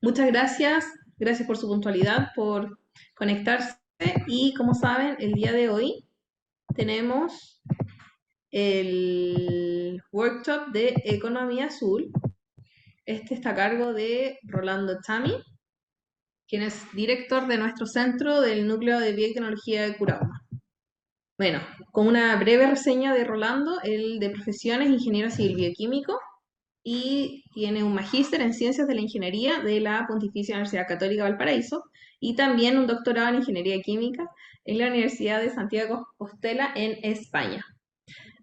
Muchas gracias, gracias por su puntualidad, por conectarse y como saben, el día de hoy tenemos el workshop de Economía Azul. Este está a cargo de Rolando Chami, quien es director de nuestro centro del Núcleo de Biotecnología de Curauma. Bueno, con una breve reseña de Rolando, él de profesión es ingeniero civil bioquímico y tiene un magíster en Ciencias de la Ingeniería de la Pontificia Universidad Católica Valparaíso y también un doctorado en Ingeniería Química en la Universidad de Santiago de Compostela en España.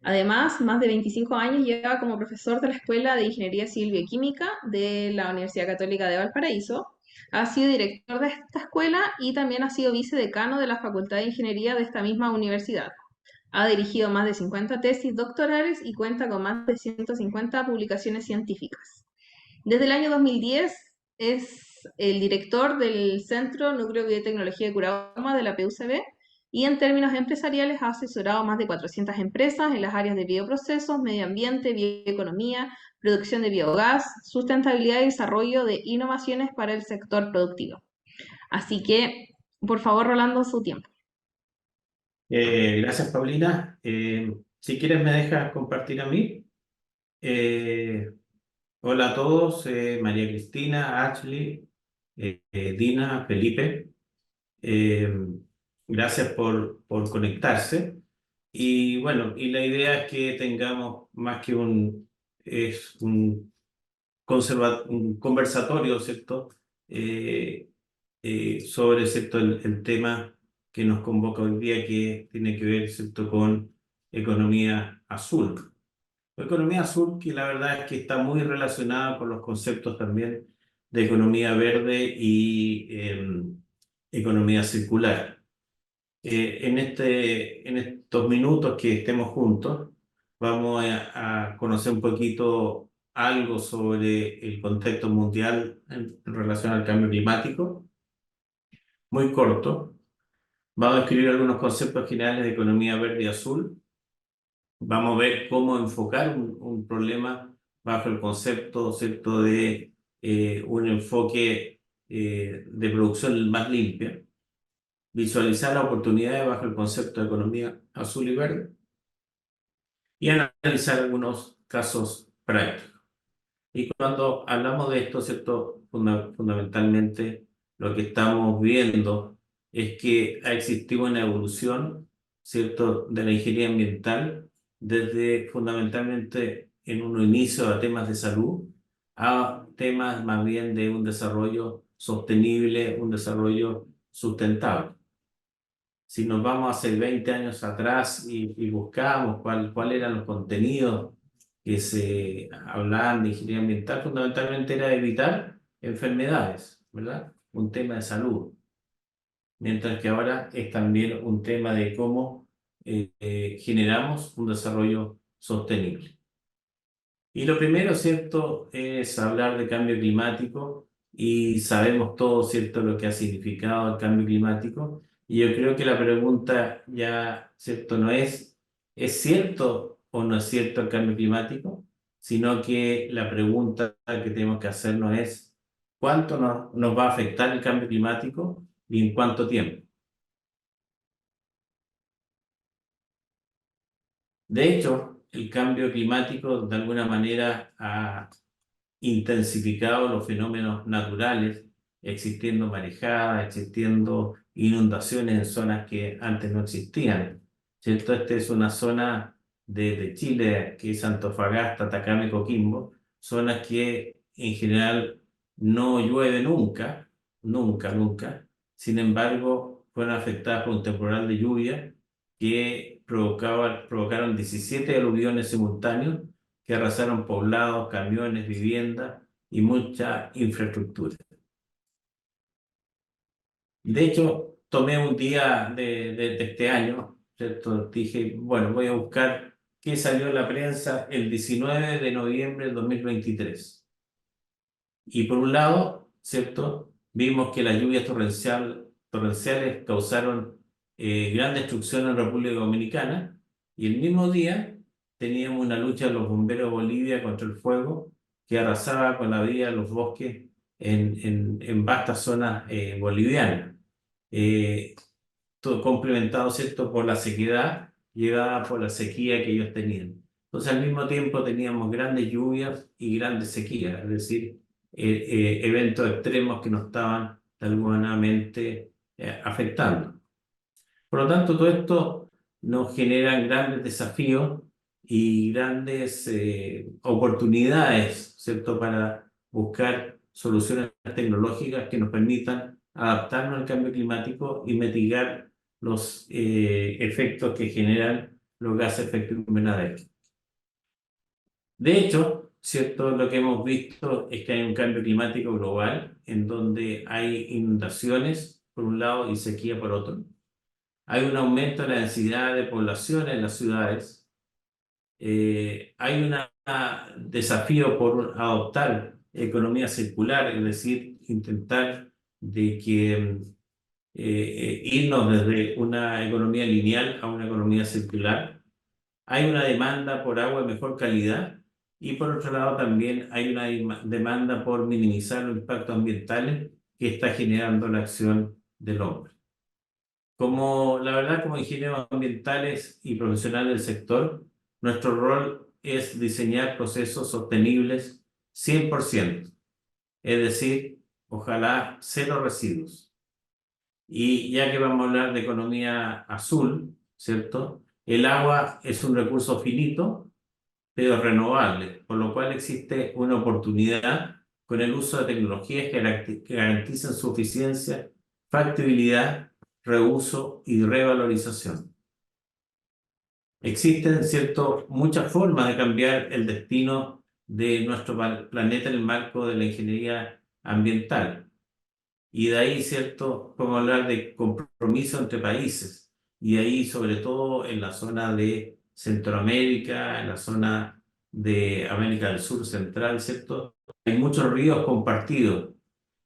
Además, más de 25 años lleva como profesor de la Escuela de Ingeniería Civil Bioquímica de la Universidad Católica de Valparaíso. Ha sido director de esta escuela y también ha sido vicedecano de la Facultad de Ingeniería de esta misma universidad. Ha dirigido más de 50 tesis doctorales y cuenta con más de 150 publicaciones científicas. Desde el año 2010 es el director del Centro Núcleo de Biotecnología de Curauma de la PUCB y en términos empresariales ha asesorado a más de 400 empresas en las áreas de bioprocesos, medio ambiente, bioeconomía, producción de biogás, sustentabilidad y desarrollo de innovaciones para el sector productivo. Así que, por favor, Rolando, su tiempo. Gracias, Paulina. Si quieres, me dejas compartir a mí. Eh, Hola a todos, María Cristina, Ashley, Dina, Felipe. Eh, Gracias por conectarse. Y bueno, y la idea es que tengamos más que es un conversatorio, ¿cierto? Eh, Sobre, ¿cierto? El tema que nos convoca hoy día, que tiene que ver, ¿cierto? Con economía azul. Economía azul, que la verdad es que está muy relacionada con los conceptos también de economía verde y economía circular. En estos minutos que estemos juntos, vamos a conocer un poquito algo sobre el contexto mundial en relación al cambio climático, muy corto. Vamos a escribir algunos conceptos generales de economía verde y azul. Vamos a ver cómo enfocar un problema bajo el concepto, ¿cierto?, de un enfoque de producción más limpia. Visualizar las oportunidades bajo el concepto de economía azul y verde y analizar algunos casos prácticos. Y cuando hablamos de esto, ¿cierto? Fundamentalmente lo que estamos viendo es que ha existido una evolución, ¿cierto?, de la ingeniería ambiental desde fundamentalmente en un inicio a temas de salud a temas más bien de un desarrollo sostenible, un desarrollo sustentable. Si nos vamos hace 20 años atrás y buscamos cuál eran los contenidos que se hablaban de ingeniería ambiental, fundamentalmente era evitar enfermedades, ¿verdad? Un tema de salud. Mientras que ahora es también un tema de cómo generamos un desarrollo sostenible. Y lo primero, ¿cierto?, es hablar de cambio climático y sabemos todo, ¿cierto?, lo que ha significado el cambio climático. Y yo creo que la pregunta ya, ¿cierto?, no ¿es cierto o no es cierto el cambio climático? Sino que la pregunta que tenemos que hacernos es ¿cuánto nos va a afectar el cambio climático y en cuánto tiempo? De hecho, el cambio climático de alguna manera ha intensificado los fenómenos naturales, existiendo marejadas, existiendo inundaciones en zonas que antes no existían. ¿Cierto? Esta es una zona de Chile que es Antofagasta, Atacama y Coquimbo, zonas que en general no llueve nunca, nunca, nunca. Sin embargo, fueron afectadas por un temporal de lluvia que provocaron 17 aluviones simultáneos que arrasaron poblados, camiones, viviendas y mucha infraestructura. De hecho, tomé un día de este año, ¿cierto? Dije, bueno, voy a buscar qué salió en la prensa el 19 de noviembre del 2023. Y por un lado, ¿cierto? Vimos que las lluvias torrenciales causaron gran destrucción en República Dominicana y el mismo día teníamos una lucha de los bomberos de Bolivia contra el fuego que arrasaba con la vida de los bosques en vastas zonas bolivianas, todo complementado, ¿cierto?, por la sequedad llevada por la sequía que ellos tenían. Entonces, al mismo tiempo teníamos grandes lluvias y grandes sequías, es decir, eventos extremos que nos estaban de alguna manera afectando. Por lo tanto, todo esto nos genera grandes desafíos y grandes oportunidades, ¿cierto?, para buscar soluciones tecnológicas que nos permitan adaptarnos al cambio climático y mitigar los efectos que generan los gases de efecto invernadero. De hecho, ¿cierto?, lo que hemos visto es que hay un cambio climático global en donde hay inundaciones por un lado y sequía por otro. Hay un aumento de la densidad de población en las ciudades. Hay un desafío por adoptar economía circular, es decir, intentar de que irnos desde una economía lineal a una economía circular. Hay una demanda por agua de mejor calidad y por otro lado también hay una demanda por minimizar los impactos ambientales que está generando la acción del hombre. La verdad, como ingenieros ambientales y profesionales del sector, nuestro rol es diseñar procesos sostenibles 100%, es decir, ojalá cero residuos. Y ya que vamos a hablar de economía azul, ¿cierto? El agua es un recurso finito, pero renovable, por lo cual existe una oportunidad con el uso de tecnologías que garanticen su eficiencia, factibilidad, reuso y revalorización. Existen, ¿cierto?, muchas formas de cambiar el destino de nuestro planeta en el marco de la ingeniería ambiental. Y de ahí, ¿cierto?, podemos hablar de compromiso entre países. Y de ahí, sobre todo, en la zona de Centroamérica, en la zona de América del Sur Central, ¿cierto? Hay muchos ríos compartidos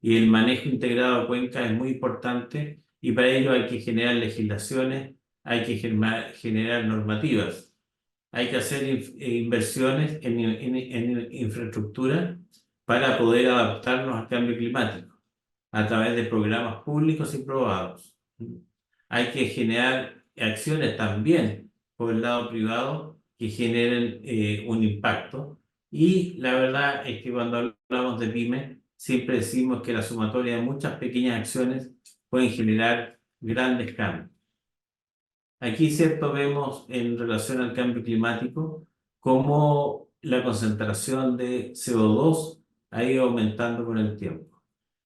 y el manejo integrado de cuencas es muy importante y para ello hay que generar legislaciones, hay que generar normativas, hay que hacer inversiones en infraestructura para poder adaptarnos al cambio climático a través de programas públicos y privados. Hay que generar acciones también por el lado privado que generen un impacto. Y la verdad es que cuando hablamos de pymes, siempre decimos que la sumatoria de muchas pequeñas acciones pueden generar grandes cambios. Aquí, ¿cierto?, vemos en relación al cambio climático cómo la concentración de CO2 ha ido aumentando con el tiempo.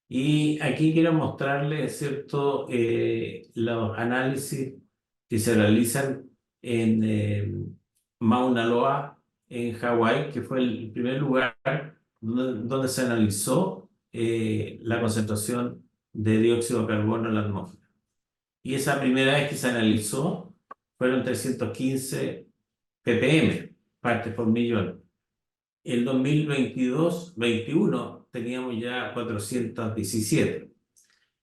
Y aquí quiero mostrarles, ¿cierto?, los análisis que se realizan en Mauna Loa, en Hawái, que fue el primer lugar donde se analizó la concentración de dióxido de carbono en la atmósfera. Y esa primera vez que se analizó fueron 315 ppm, partes por millón. El 2022-21 teníamos ya 417.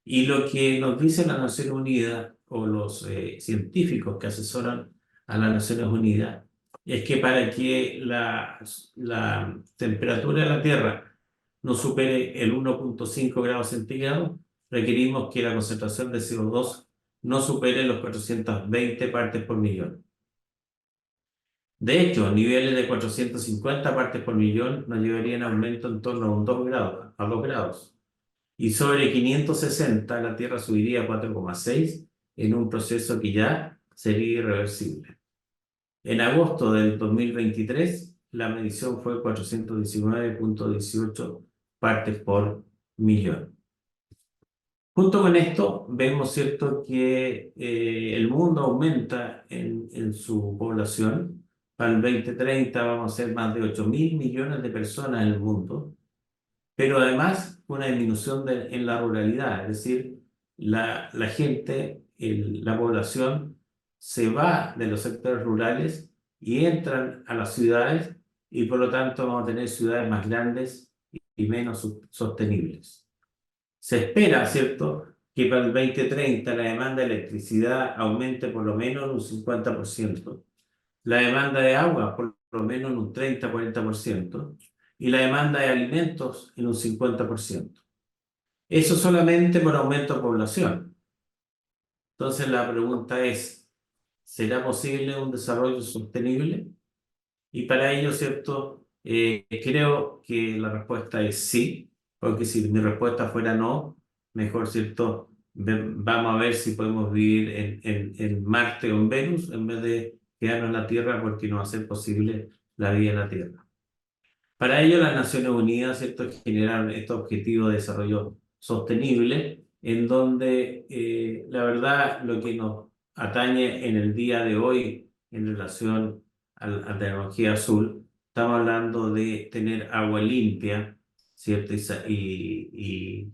Y lo que nos dicen las Naciones Unidas o los científicos que asesoran a las Naciones Unidas es que para que la temperatura de la Tierra no supere el 1,5 grados centígrados, requerimos que la concentración de CO2 no supere los 420 partes por millón. De hecho, niveles de 450 partes por millón nos llevarían a aumento en torno a un 2 grados, a 2 grados. Y sobre 560 la Tierra subiría a 4,6 en un proceso que ya sería irreversible. En agosto del 2023, la medición fue 419,18 partes por millón. Junto con esto, vemos, ¿cierto?, que el mundo aumenta en su población. Para el 2030 vamos a ser más de 8.000 millones de personas en el mundo, pero además una disminución en la ruralidad, es decir, la gente, la población se va de los sectores rurales y entran a las ciudades y por lo tanto vamos a tener ciudades más grandes y menos sostenibles. Se espera, ¿cierto?, que para el 2030 la demanda de electricidad aumente por lo menos un 50%, la demanda de agua por lo menos en un 30-40% y la demanda de alimentos en un 50%. Eso solamente por aumento de población. Entonces la pregunta es, ¿será posible un desarrollo sostenible? Y para ello, ¿cierto? Creo que la respuesta es sí, porque si mi respuesta fuera no, mejor, ¿cierto? Vamos a ver si podemos vivir en Marte o en Venus en vez de quedarnos en la Tierra porque no va a ser posible la vida en la Tierra. Para ello, las Naciones Unidas, ¿cierto?, generaron este objetivo de desarrollo sostenible, en donde la verdad lo que nos atañe en el día de hoy en relación a tecnología azul, estamos hablando de tener agua limpia, ¿cierto? Y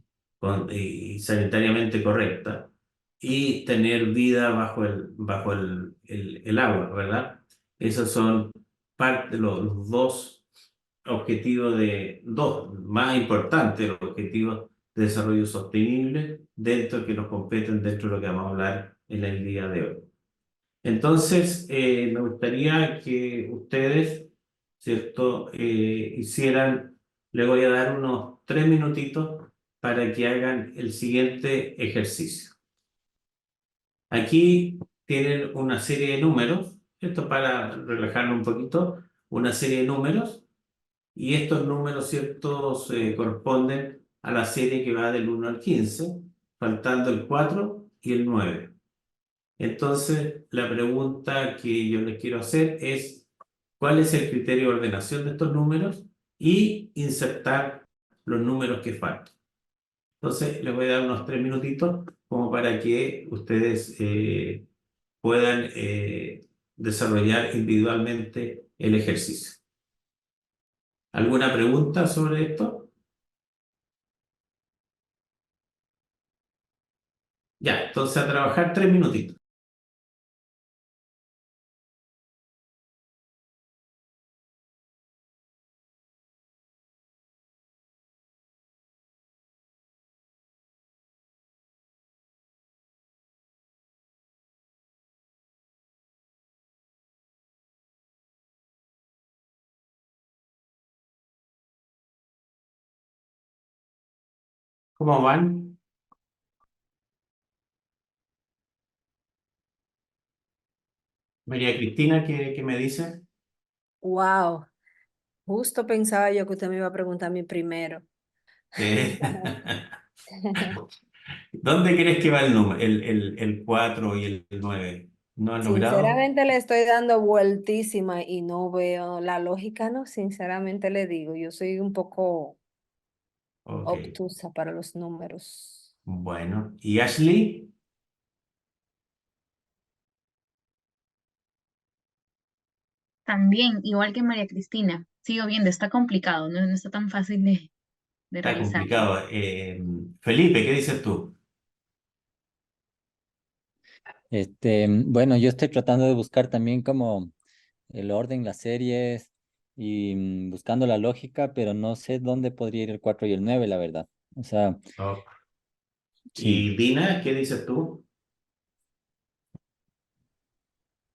sanitariamente correcta, y tener vida bajo el agua, ¿verdad? Esos son parte de los dos objetivos dos más importantes, los objetivos de desarrollo sostenible dentro que nos competen dentro de lo que vamos a hablar en el día de hoy. Entonces, me gustaría que ustedes, ¿cierto?, hicieran, les voy a dar unos 3 minutitos para que hagan el siguiente ejercicio. Aquí tienen una serie de números, esto para relajarnos un poquito, una serie de números. Y estos números ciertos corresponden a la serie que va del 1 al 15, faltando el 4 y el 9. Entonces, la pregunta que yo les quiero hacer es, ¿cuál es el criterio de ordenación de estos números? Y insertar los números que faltan. Entonces, les voy a dar unos 3 minutitos como para que ustedes puedan desarrollar individualmente el ejercicio. ¿Alguna pregunta sobre esto? Ya, entonces a trabajar 3 minutitos. ¿Cómo van? María Cristina, ¿qué me dice? Wow, justo pensaba yo que usted me iba a preguntar a mí primero. Eh, ¿Dónde crees que va el número? El 4 y el 9. ¿No han logrado? Sinceramente le estoy dando vueltísima y no veo la lógica, ¿no? Sinceramente le digo, yo soy un poco Ok, obtusa para los números. bueno. ¿Y Ashley? También, igual que María Cristina, sigo viendo, está complicado, no está tan fácil de Está realizar. complicado. Felipe, ¿qué dices tú? Bueno, yo estoy tratando de buscar también como el orden, las series y buscando la lógica, pero no sé dónde podría ir el 4 y el 9, la verdad. O sea, Oh, sí. ¿y Dina, qué dices tú?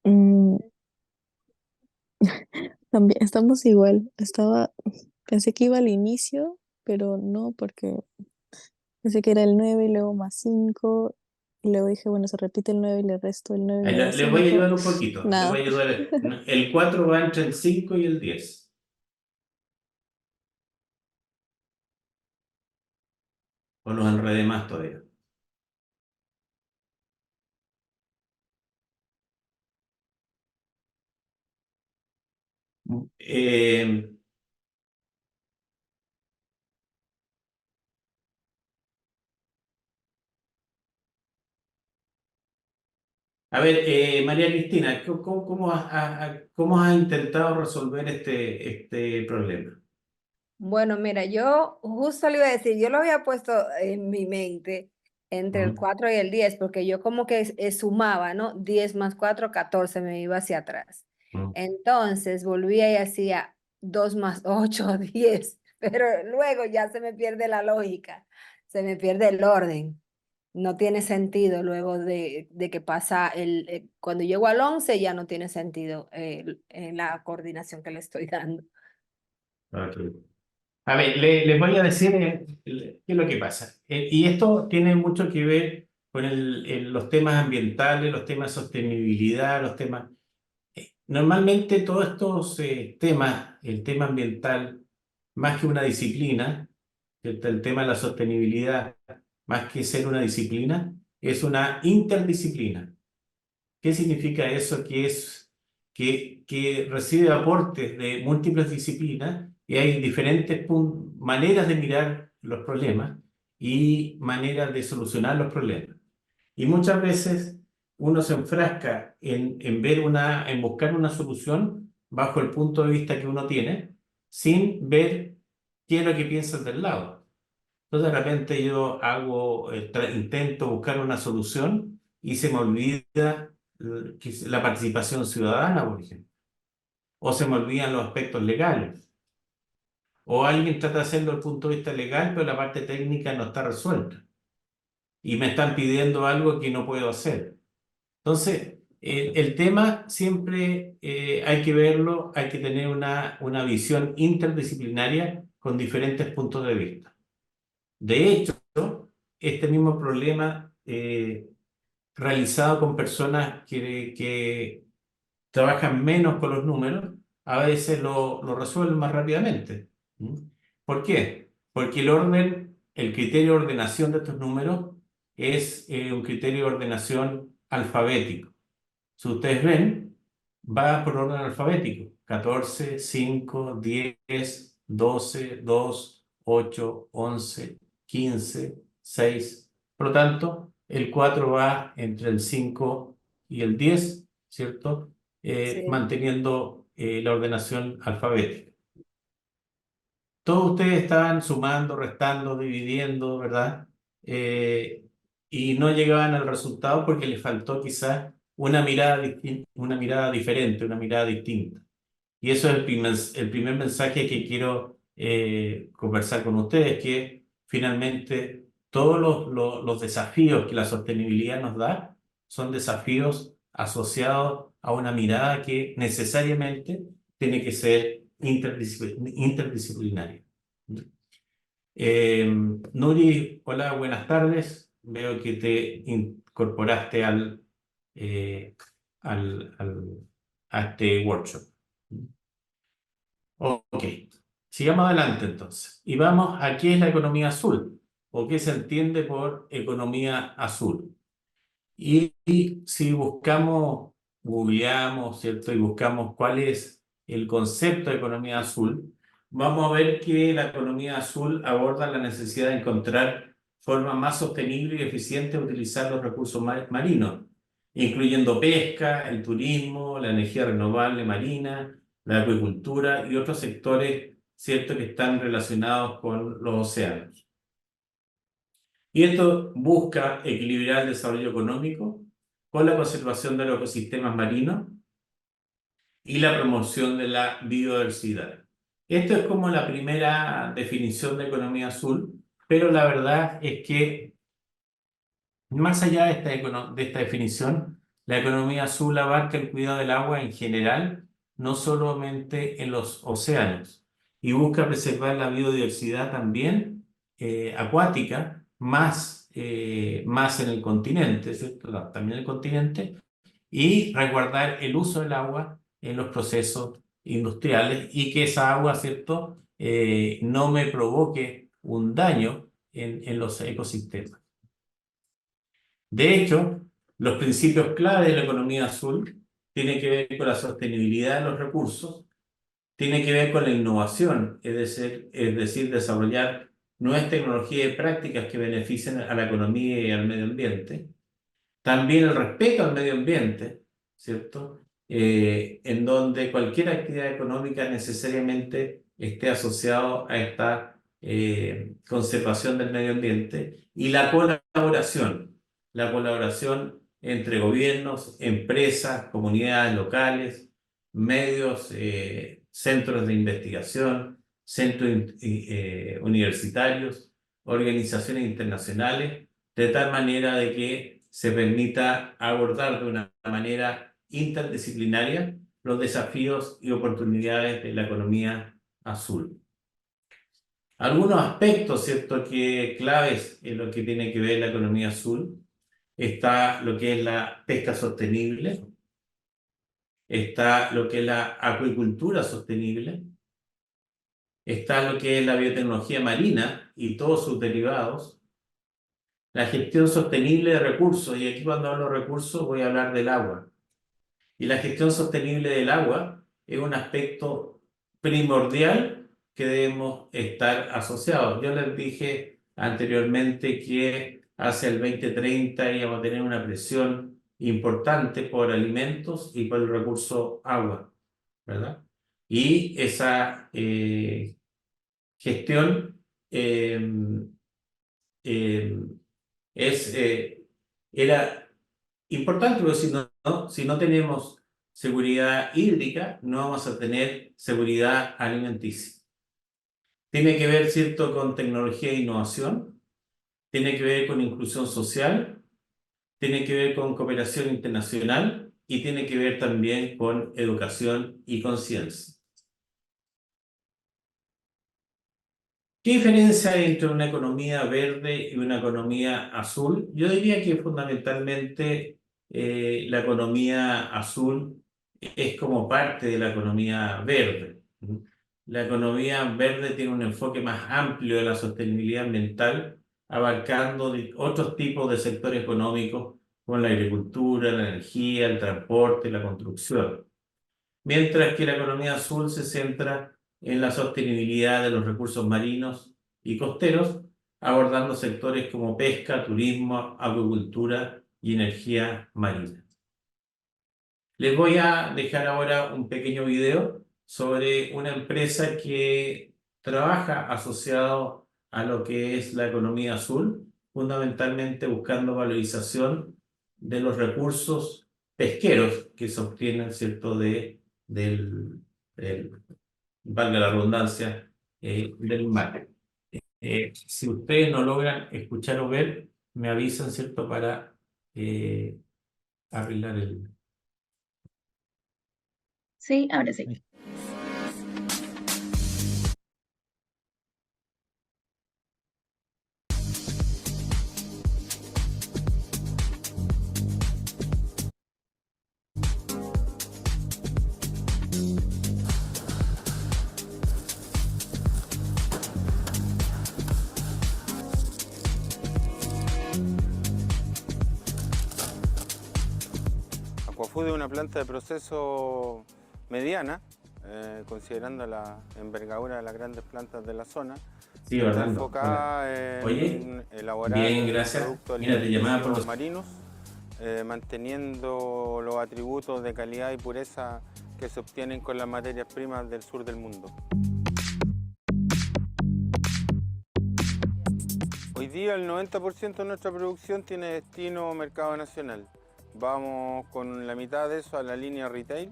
Mm, también estamos igual. Pensé que iba al inicio, pero no, porque pensé que era el 9 y luego más 5. Y luego dije, bueno, se repite el 9 y le resto el 9 y me da Les voy a 5. ayudar un poquito. Les voy Nada. a ayudar. El 4 va entre el 5 y el 10. O los enredé más todavía. Eh, A ver, María Cristina, ¿cómo has intentado resolver este problema? Bueno, mira, yo justo le iba a decir, yo lo había puesto en mi mente entre el ¿Mm? 4 y el 10 porque yo como que sumaba, ¿no? 10 más 4 14 me iba hacia atrás. ¿Mm? Entonces volvía y hacía 2 más 8 10 pero luego ya se me pierde la lógica, se me pierde el orden. No tiene sentido luego de que pasa cuando llego al 11 ya no tiene sentido la coordinación que le estoy dando. Ok. A ver, les voy a decir qué es lo que pasa. Y esto tiene mucho que ver con los temas ambientales, los temas de sostenibilidad, los temas... Normalmente todos estos temas, el tema ambiental, más que una disciplina, el tema de la sostenibilidad, más que ser una disciplina, es una interdisciplina. ¿Qué significa eso? Que recibe aportes de múltiples disciplinas y hay diferentes maneras de mirar los problemas y maneras de solucionar los problemas. Y muchas veces uno se enfrasca en buscar una solución bajo el punto de vista que uno tiene, sin ver qué es lo que piensa el del lado. Entonces de repente yo intento buscar una solución y se me olvida la participación ciudadana, por ejemplo. O se me olvidan los aspectos legales. O alguien trata de hacerlo desde el punto de vista legal, pero la parte técnica no está resuelta. Y me están pidiendo algo que no puedo hacer. Entonces, el tema siempre hay que verlo, hay que tener una visión interdisciplinaria con diferentes puntos de vista. De hecho, este mismo problema realizado con personas que trabajan menos con los números, a veces lo resuelven más rápidamente. ¿Mm? ¿Por qué? Porque el criterio de ordenación de estos números es un criterio de ordenación alfabético. Si ustedes ven, va por orden alfabético. 14, 5, 10, 12, 2, 8, 11, 15, 6. Por lo tanto, el 4 va entre el 5 y el 10, ¿cierto? Sí. Manteniendo la ordenación alfabética. Todos ustedes estaban sumando, restando, dividiendo, ¿verdad? Y no llegaban al resultado porque les faltó quizás una mirada diferente, una mirada distinta. Y eso es el primer mensaje que quiero conversar con ustedes, que finalmente todos los desafíos que la sostenibilidad nos da son desafíos asociados a una mirada que necesariamente tiene que ser interdisciplinaria. Nuri, hola, buenas tardes. Veo que te incorporaste a este workshop. Ok, sigamos adelante entonces. Y vamos a qué es la economía azul o qué se entiende por economía azul. Y si googleamos, ¿cierto? Y buscamos cuál es el concepto de economía azul, vamos a ver que la economía azul aborda la necesidad de encontrar formas más sostenibles y eficientes de utilizar los recursos marinos, incluyendo pesca, el turismo, la energía renovable marina, la acuicultura y otros sectores, ¿cierto?, que están relacionados con los océanos. Y esto busca equilibrar el desarrollo económico con la conservación de los ecosistemas marinos y la promoción de la biodiversidad. Esto es como la primera definición de economía azul, pero la verdad es que más allá de esta definición, la economía azul abarca el cuidado del agua en general, no solamente en los océanos, y busca preservar la biodiversidad también acuática, más en el continente, ¿cierto? También en el continente, y resguardar el uso del agua en los procesos industriales y que esa agua, ¿cierto?, no me provoque un daño en los ecosistemas. De hecho, los principios clave de la economía azul tienen que ver con la sostenibilidad de los recursos, tiene que ver con la innovación, es decir, desarrollar nuevas tecnologías y prácticas que beneficien a la economía y al medio ambiente. También el respeto al medio ambiente, ¿cierto? En donde cualquier actividad económica necesariamente esté asociado a esta conservación del medio ambiente y la colaboración entre gobiernos, empresas, comunidades locales, medios, centros de investigación, centros universitarios, organizaciones internacionales, de tal manera de que se permita abordar de una manera interdisciplinaria los desafíos y oportunidades de la economía azul. Algunos aspectos, ¿cierto?, que claves en lo que tiene que ver la economía azul. Está lo que es la pesca sostenible, está lo que es la acuicultura sostenible, está lo que es la biotecnología marina y todos sus derivados, la gestión sostenible de recursos, y aquí cuando hablo de recursos voy a hablar del agua. Y la gestión sostenible del agua es un aspecto primordial que debemos estar asociados. Yo les dije anteriormente que hacia el 2030 íbamos a tener una presión importante por alimentos y por el recurso agua, ¿verdad? Y esa gestión eh, eh, es, era importante, porque si no tenemos seguridad hídrica, no vamos a tener seguridad alimenticia. Tiene que ver, ¿cierto?, con tecnología e innovación, tiene que ver con inclusión social, tiene que ver con cooperación internacional y tiene que ver también con educación y conciencia. ¿Qué diferencia hay entre una economía verde y una economía azul? Yo diría que fundamentalmente la economía azul es como parte de la economía verde. La economía verde tiene un enfoque más amplio de la sostenibilidad ambiental, abarcando otros tipos de sectores económicos como la agricultura, la energía, el transporte, la construcción. Mientras que la economía azul se centra en la sostenibilidad de los recursos marinos y costeros, abordando sectores como pesca, turismo, acuicultura y energía marina. Les voy a dejar ahora un pequeño video sobre una empresa que trabaja asociado a lo que es la economía azul, fundamentalmente buscando valorización de los recursos pesqueros que se obtienen, ¿cierto?, del, valga la redundancia, del mar. Si ustedes no logran escuchar o ver, me avisan, ¿cierto?, para arreglar el... Sí, ahora sí. Ay, Aquafood es una planta de proceso mediana, considerando la envergadura de las grandes plantas de la zona. Sí, Está Orlando. enfocada en Oye, elaborar bien, gracias. productos Mira, te llamaba por alimenticios los... marinos, manteniendo los atributos de calidad y pureza que se obtienen con las materias primas del sur del mundo. Hoy día el 90% de nuestra producción tiene destino mercado nacional. Vamos con la mitad de eso a la línea retail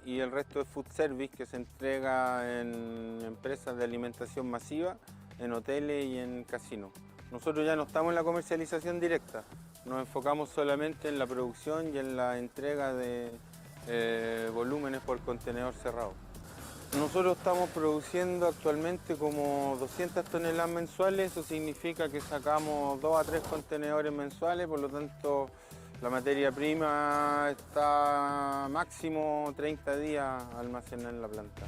y el resto es food service, que se entrega en empresas de alimentación masiva, en hoteles y en casinos. Nosotros ya no estamos en la comercialización directa, nos enfocamos solamente en la producción y en la entrega de volúmenes por contenedor cerrado. Nosotros estamos produciendo actualmente como 200 toneladas mensuales, eso significa que sacamos 2 a 3 contenedores mensuales, por lo tanto la materia prima está máximo 30 días almacenada en la planta.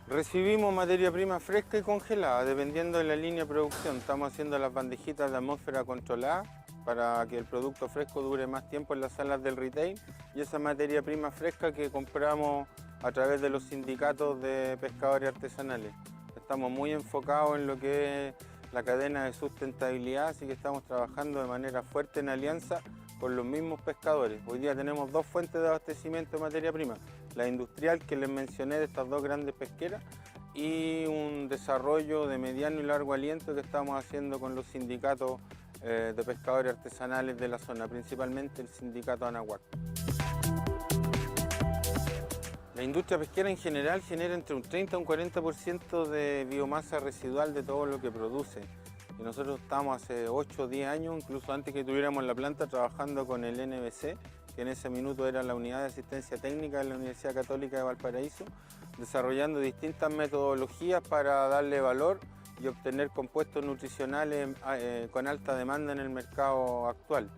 Recibimos materia prima fresca y congelada, dependiendo de la línea de producción. Estamos haciendo las bandejitas de atmósfera controlada para que el producto fresco dure más tiempo en las salas del retail, y esa materia prima fresca que compramos a través de los sindicatos de pescadores artesanales. Estamos muy enfocados en lo que es la cadena de sustentabilidad, así que estamos trabajando de manera fuerte en alianza con los mismos pescadores. Hoy día tenemos 2 fuentes de abastecimiento de materia prima, la industrial que les mencioné de estas 2 grandes pesqueras y un desarrollo de mediano y largo aliento que estamos haciendo con los sindicatos de pescadores artesanales de la zona, principalmente el sindicato Anahuac. La industria pesquera en general genera entre un 30 y un 40% de biomasa residual de todo lo que produce. Y nosotros estamos hace 8 o 10 años, incluso antes que tuviéramos la planta, trabajando con el NBC, que en ese minuto era la Unidad de Asistencia Técnica de la Universidad Católica de Valparaíso, desarrollando distintas metodologías para darle valor y obtener compuestos nutricionales con alta demanda en el mercado actual.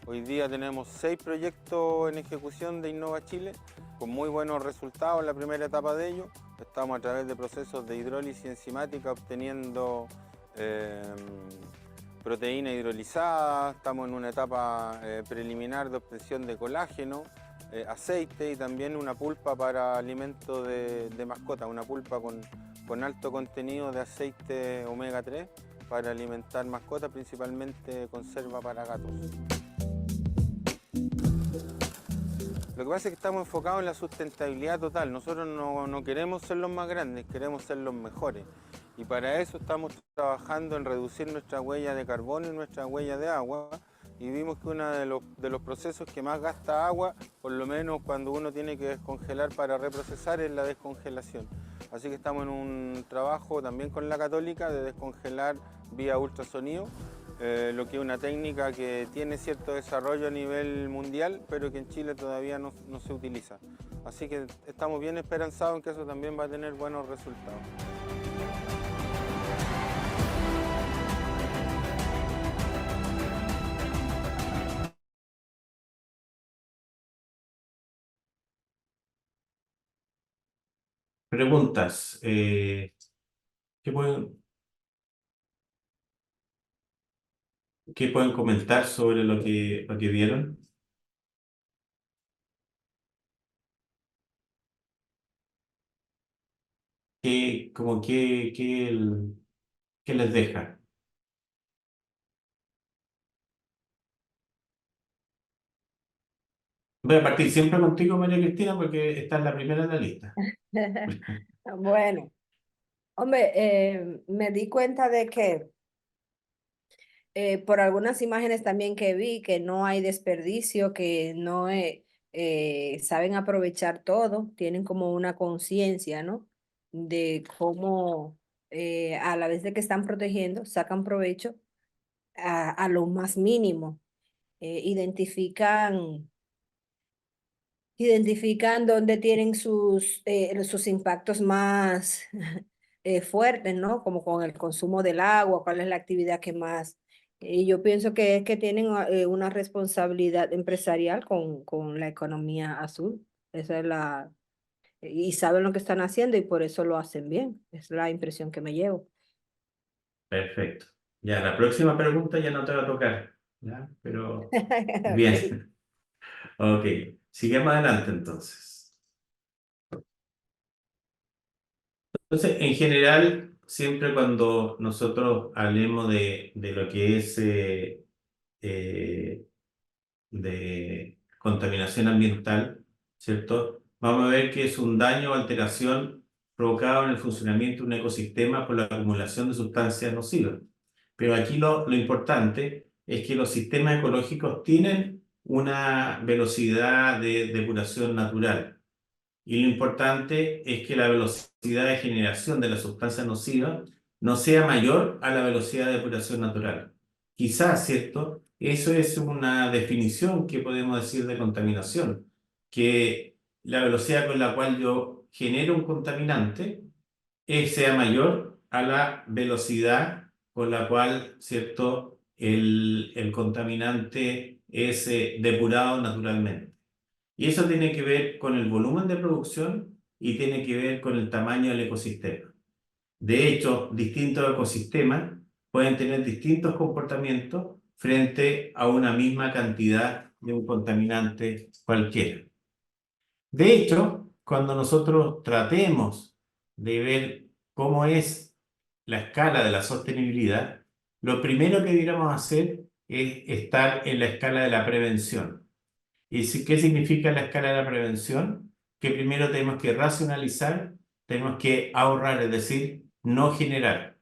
Hoy día tenemos 6 proyectos en ejecución de Innova Chile, con muy buenos resultados en la primera etapa de ellos. Estamos a través de procesos de hidrólisis enzimática obteniendo proteína hidrolizada, estamos en una etapa preliminar de obtención de colágeno, aceite y también una pulpa para alimento de mascota, una pulpa con alto contenido de aceite omega 3 para alimentar mascotas, principalmente conserva para gatos. Lo que pasa es que estamos enfocados en la sustentabilidad total. Nosotros no queremos ser los más grandes, queremos ser los mejores. Y para eso estamos trabajando en reducir nuestra huella de carbono y nuestra huella de agua. Y vimos que uno de los procesos que más gasta agua, por lo menos cuando uno tiene que descongelar para reprocesar, es la descongelación. Así que estamos en un trabajo también con la Católica de descongelar vía ultrasonido, lo que es una técnica que tiene cierto desarrollo a nivel mundial, pero que en Chile todavía no se utiliza. Así que estamos bien esperanzados en que eso también va a tener buenos resultados. Preguntas. ¿Qué pueden comentar sobre lo que vieron? ¿Qué les deja? Voy a partir siempre contigo, María Cristina, porque esta es la primera en la lista. Bueno, hombre, me di cuenta de que por algunas imágenes también que vi, que no hay desperdicio, que no saben aprovechar todo, tienen como una conciencia, ¿no? De cómo a la vez de que están protegiendo, sacan provecho a lo más mínimo. Identifican dónde tienen sus impactos más fuertes, ¿no? Como con el consumo del agua, cuál es la actividad que más. Y yo pienso que es que tienen una responsabilidad empresarial con la economía azul. Esa es y saben lo que están haciendo y por eso lo hacen bien. Es la impresión que me llevo. Perfecto. Ya, la próxima pregunta ya no te va a tocar, ¿ya? Pero Ok. bien. Ok, sigamos adelante entonces. Entonces, en general, siempre cuando nosotros hablemos de lo que es de contaminación ambiental, ¿cierto? Vamos a ver que es un daño o alteración provocado en el funcionamiento de un ecosistema por la acumulación de sustancias nocivas. Pero aquí lo importante es que los sistemas ecológicos tienen una velocidad de depuración natural. Y lo importante es que la velocidad de generación de la sustancia nociva no sea mayor a la velocidad de depuración natural. Quizás, ¿cierto? Eso es una definición que podemos decir de contaminación, que la velocidad con la cual yo genero un contaminante sea mayor a la velocidad con la cual, ¿cierto?, el contaminante es depurado naturalmente. Y eso tiene que ver con el volumen de producción y tiene que ver con el tamaño del ecosistema. De hecho, distintos ecosistemas pueden tener distintos comportamientos frente a una misma cantidad de un contaminante cualquiera. De hecho, cuando nosotros tratemos de ver cómo es la escala de la sostenibilidad, lo primero que deberíamos hacer es estar en la escala de la prevención. ¿Y qué significa la escala de la prevención? Que primero tenemos que racionalizar, tenemos que ahorrar, es decir, no generar.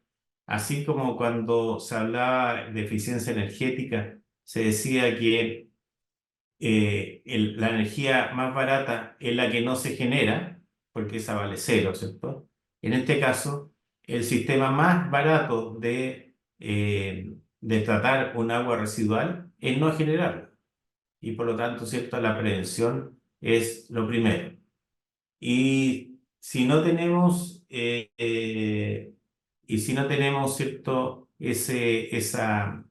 Así como cuando se hablaba de eficiencia energética, se decía que la energía más barata es la que no se genera, porque esa vale cero, ¿cierto? En este caso, el sistema más barato de tratar un agua residual es no generarla. Y por lo tanto, ¿cierto? La prevención es lo primero. Y si no tenemos, y si no tenemos, ¿cierto? Esa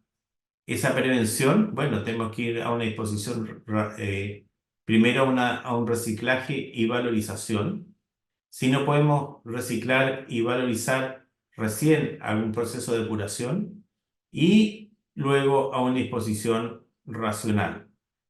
prevención, bueno, tenemos que ir a una disposición, primero a un reciclaje y valorización. Si no podemos reciclar y valorizar, recién a un proceso de depuración y luego a una disposición racional.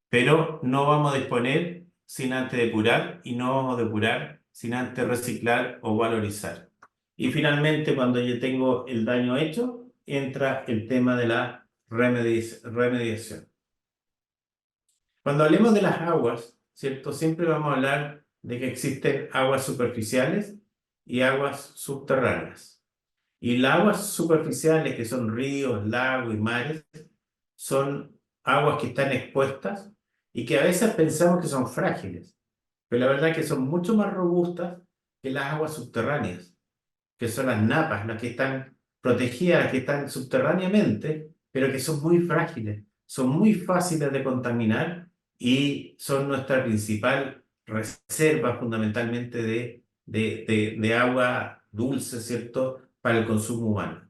Pero no vamos a disponer sin antes depurar y no vamos a depurar sin antes reciclar o valorizar. Y finalmente, cuando yo tengo el daño hecho, entra el tema de la remediación. Cuando hablemos de las aguas, ¿cierto? Siempre vamos a hablar de que existen aguas superficiales y aguas subterráneas. Y las aguas superficiales, que son ríos, lagos y mares, son aguas que están expuestas y que a veces pensamos que son frágiles, pero la verdad es que son mucho más robustas que las aguas subterráneas, que son las napas, las que están protegidas, las que están subterráneamente, pero que son muy frágiles, son muy fáciles de contaminar y son nuestra principal reserva fundamentalmente de agua dulce, ¿cierto?, para el consumo humano.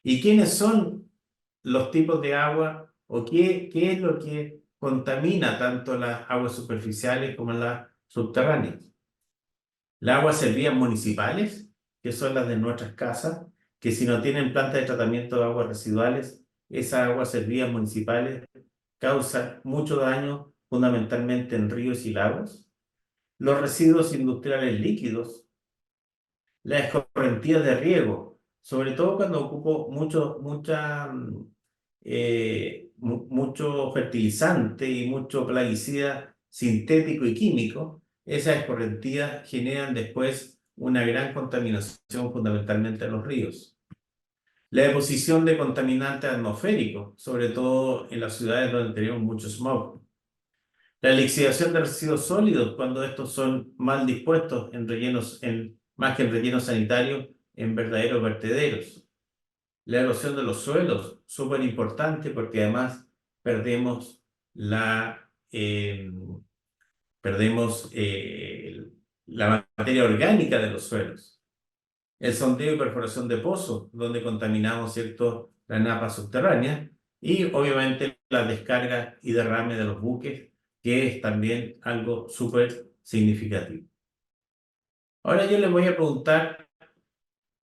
¿Y quiénes son los tipos de agua o qué es lo que contamina tanto las aguas superficiales como las subterráneas? Las aguas servidas municipales, que son las de nuestras casas, que si no tienen planta de tratamiento de aguas residuales, esas aguas servidas municipales causan mucho daño fundamentalmente en ríos y lagos. Los residuos industriales líquidos, las escorrentías de riego, sobre todo cuando ocupo mucho fertilizante y mucho plaguicida sintético y químico, esas escorrentías generan después una gran contaminación fundamentalmente en los ríos. La deposición de contaminantes atmosféricos, sobre todo en las ciudades donde tenemos mucho smog. La lixiviación de residuos sólidos, cuando estos son mal dispuestos en rellenos, más que en rellenos sanitarios, en verdaderos vertederos. La erosión de los suelos, súper importante porque además perdemos la materia orgánica de los suelos. El sondeo y perforación de pozos, donde contaminamos, ¿cierto?, la napa subterránea. Y obviamente la descarga y derrame de los buques, que es también algo súper significativo. Ahora yo les voy a preguntar,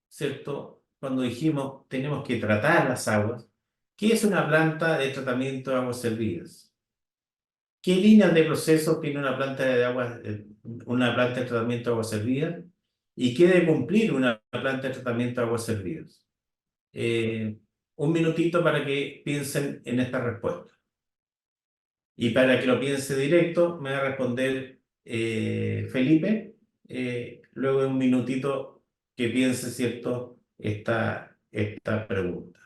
¿cierto? Cuando dijimos tenemos que tratar las aguas, ¿qué es una planta de tratamiento de aguas servidas? ¿Qué líneas de proceso tiene una planta de tratamiento de aguas servidas? ¿Y qué debe cumplir una planta de tratamiento de aguas servidas? Un minutito para que piensen en esta respuesta. Y para que lo piense directo, me va a responder Felipe, luego de un minutito que piense, ¿cierto?, esta pregunta.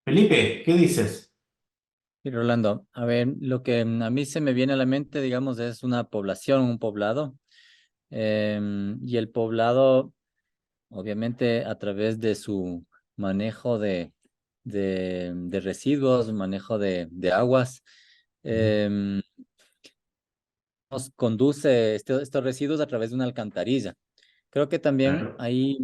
Felipe, ¿qué dices? Y Rolando, a ver, lo que a mí se me viene a la mente, digamos, es una población, un poblado. Y el poblado, obviamente, a través de su manejo de residuos, manejo de aguas, nos conduce estos residuos a través de una alcantarilla. Creo que también Claro. ahí,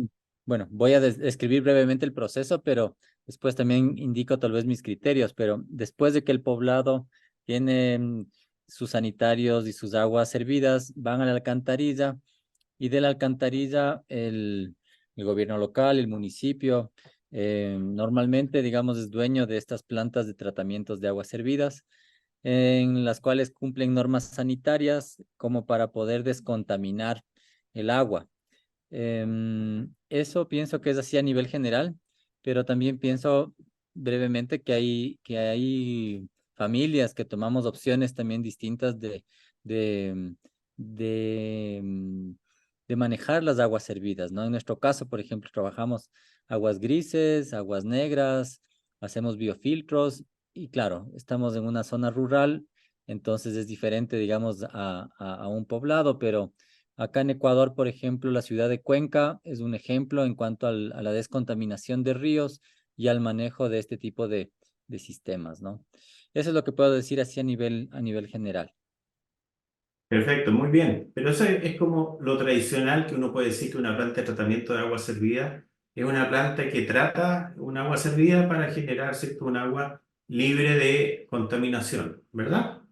bueno, voy a describir brevemente el proceso, pero después también indico tal vez mis criterios, pero después de que el poblado tiene sus sanitarios y sus aguas servidas, van a la alcantarilla y de la alcantarilla el gobierno local, el municipio, normalmente, digamos, es dueño de estas plantas de tratamientos de aguas servidas, en las cuales cumplen normas sanitarias como para poder descontaminar el agua. Eso pienso que es así a nivel general, pero también pienso brevemente que hay familias que tomamos opciones también distintas de de manejar las aguas servidas, ¿no? En nuestro caso, por ejemplo, trabajamos aguas grises, aguas negras, hacemos biofiltros y claro, estamos en una zona rural, entonces es diferente, digamos, a un poblado, pero acá en Ecuador, por ejemplo, la ciudad de Cuenca es un ejemplo en cuanto a la descontaminación de ríos y al manejo de este tipo de sistemas, ¿no? Eso es lo que puedo decir así a nivel general. Perfecto, muy bien. Pero eso es como lo tradicional que uno puede decir que una planta de tratamiento de agua servida es una planta que trata un agua servida para generar, ¿cierto?, un agua libre de contaminación, ¿verdad?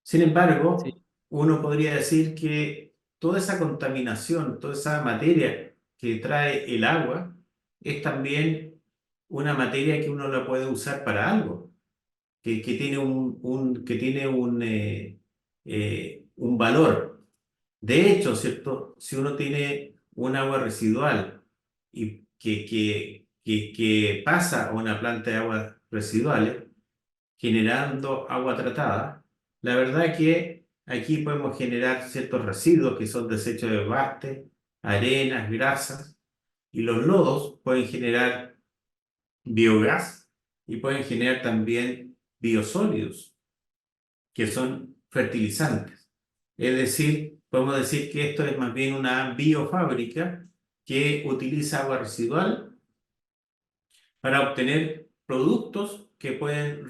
Sin Sí, embargo, uno podría decir que toda esa contaminación, toda esa materia que trae el agua, es también una materia que uno la puede usar para algo, que tiene que tiene un valor. De hecho, ¿cierto? Si uno tiene un agua residual y que pasa a una planta de aguas residuales, generando agua tratada, la verdad que aquí podemos generar ciertos residuos que son desechos de baste, arenas, grasas, y los lodos pueden generar biogás y pueden generar también biosólidos, que son fertilizantes. Es decir, podemos decir que esto es más bien una biofábrica que utiliza agua residual para obtener productos que pueden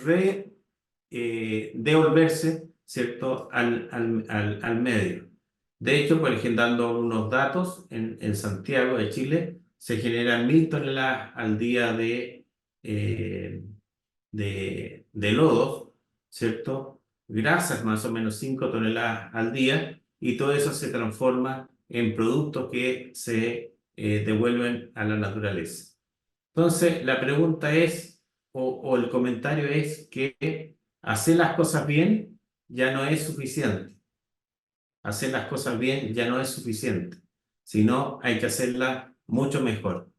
devolverse, ¿cierto?, al medio. De hecho, por ejemplo, dando unos datos, en Santiago de Chile se generan 1.000 toneladas al día eh, de lodos, ¿cierto? Grasas, más o menos 5 toneladas al día, y todo eso se transforma en productos que se devuelven a la naturaleza. Entonces, la pregunta es, o el comentario es que hacer las cosas bien ya no es suficiente. Hacer las cosas bien ya no es suficiente, sino hay que hacerlas mucho mejor.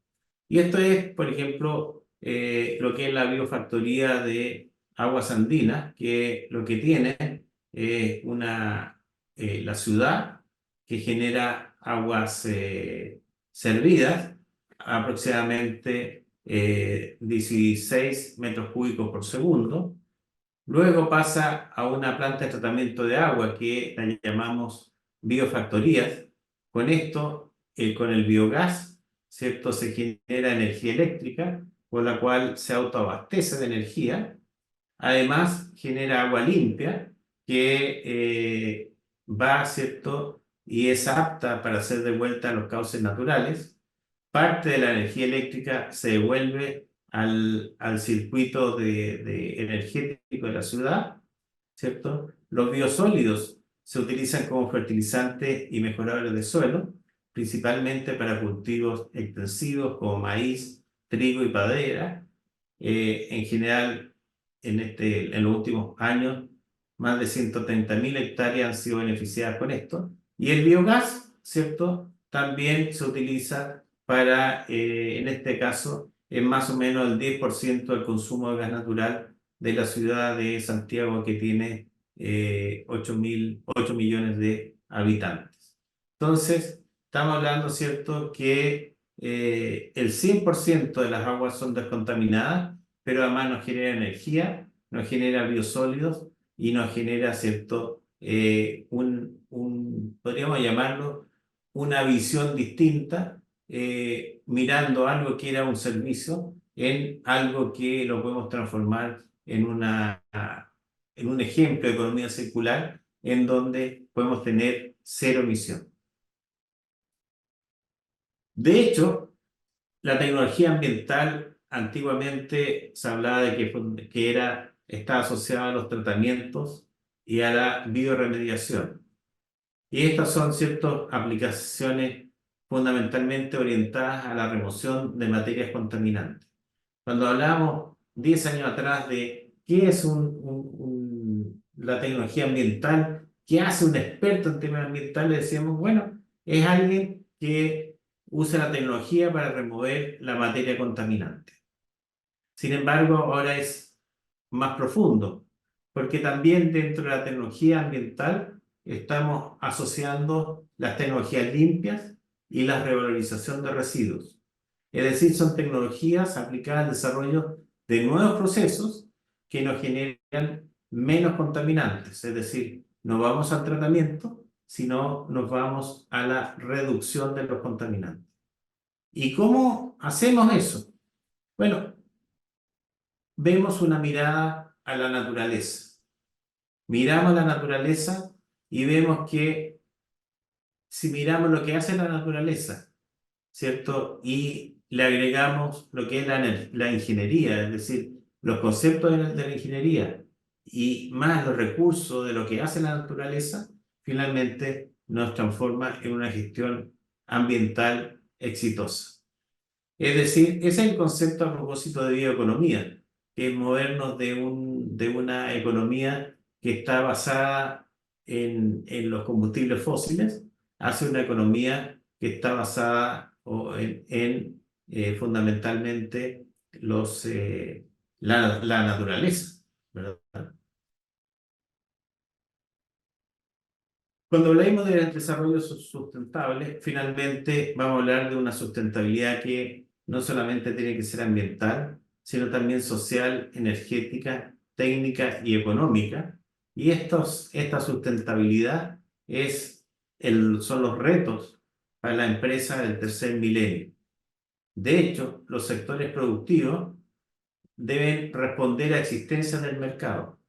Y esto es, por ejemplo, lo que es la biofactoría de aguas andinas, que lo que tiene es la ciudad que genera aguas servidas, aproximadamente 16 metros cúbicos por segundo. Luego pasa a una planta de tratamiento de agua que la llamamos biofactorías. Con esto, con el biogás, ¿cierto?, se genera energía eléctrica, con la cual se autoabastece de energía. Además, genera agua limpia que va, ¿cierto?, y es apta para ser devuelta a los cauces naturales. Parte de la energía eléctrica se devuelve al circuito energético de la ciudad, ¿cierto? Los biosólidos se utilizan como fertilizantes y mejoradores de suelo, principalmente para cultivos extensivos como maíz, trigo y padera. En general, en los últimos años, más de 130.000 hectáreas han sido beneficiadas con esto. Y el biogás, ¿cierto?, también se utiliza para, en este caso, es más o menos el 10% del consumo de gas natural de la ciudad de Santiago, que tiene 8 millones de habitantes. Entonces, estamos hablando, ¿cierto?, que el 100% de las aguas son descontaminadas, pero además nos genera energía, nos genera biosólidos y nos genera, ¿cierto?, podríamos llamarlo una visión distinta, mirando algo que era un servicio en algo que lo podemos transformar en un ejemplo de economía circular en donde podemos tener cero emisión. De hecho, la tecnología ambiental antiguamente se hablaba de que estaba asociada a los tratamientos y a la bioremediación. Y estas son ciertas aplicaciones fundamentalmente orientadas a la remoción de materias contaminantes. Cuando hablábamos 10 años atrás de qué es la tecnología ambiental, qué hace un experto en temas ambientales, decíamos, bueno, es alguien que usa la tecnología para remover la materia contaminante. Sin embargo, ahora es más profundo, porque también dentro de la tecnología ambiental estamos asociando las tecnologías limpias y la revalorización de residuos. Es decir, son tecnologías aplicadas al desarrollo de nuevos procesos que nos generan menos contaminantes. Es decir, no vamos al tratamiento, sino nos vamos a la reducción de los contaminantes. ¿Y cómo hacemos eso? Bueno, vemos una mirada a la naturaleza. Miramos la naturaleza y vemos que si miramos lo que hace la naturaleza, ¿cierto? Y le agregamos lo que es la ingeniería, es decir, los conceptos de la ingeniería y más los recursos de lo que hace la naturaleza, finalmente nos transforma en una gestión ambiental exitosa. Es decir, ese es el concepto a propósito de bioeconomía, que es movernos de una economía que está basada en los combustibles fósiles hacia una economía que está basada fundamentalmente la naturaleza, ¿verdad? Cuando hablamos de desarrollo sustentable, finalmente vamos a hablar de una sustentabilidad que no solamente tiene que ser ambiental, sino también social, energética, técnica y económica. Y esta sustentabilidad son los retos para la empresa del tercer milenio. De hecho, los sectores productivos deben responder a exigencias del mercado.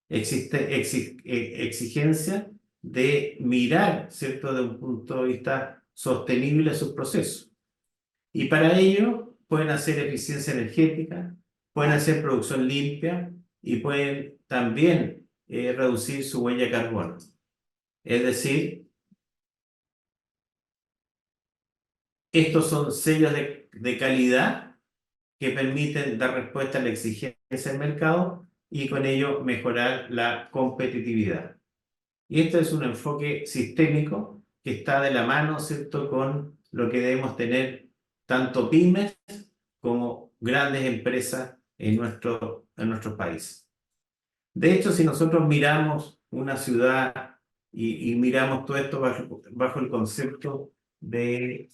Existe exigencia de mirar, ¿cierto?, de un punto de vista sostenible sus procesos. Y para ello pueden hacer eficiencia energética, pueden hacer producción limpia y pueden también reducir su huella de carbono. Es decir, estos son sellos de calidad que permiten dar respuesta a la exigencia del mercado y con ello mejorar la competitividad. Y esto es un enfoque sistémico que está de la mano, ¿cierto?, con lo que debemos tener tanto pymes como grandes empresas en nuestro país. De hecho, si nosotros miramos una ciudad y miramos todo esto bajo el concepto de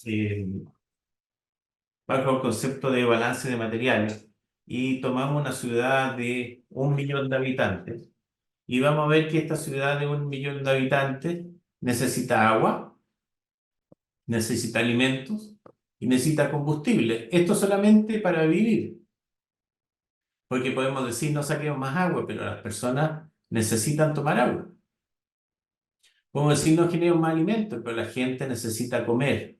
balance de materiales y tomamos una ciudad de 1 millón de habitantes, y vamos a ver que esta ciudad de 1 millón de habitantes necesita agua, necesita alimentos y necesita combustible. Esto solamente para vivir. Porque podemos decir no saquemos más agua, pero las personas necesitan tomar agua. Podemos decir no generemos más alimentos, pero la gente necesita comer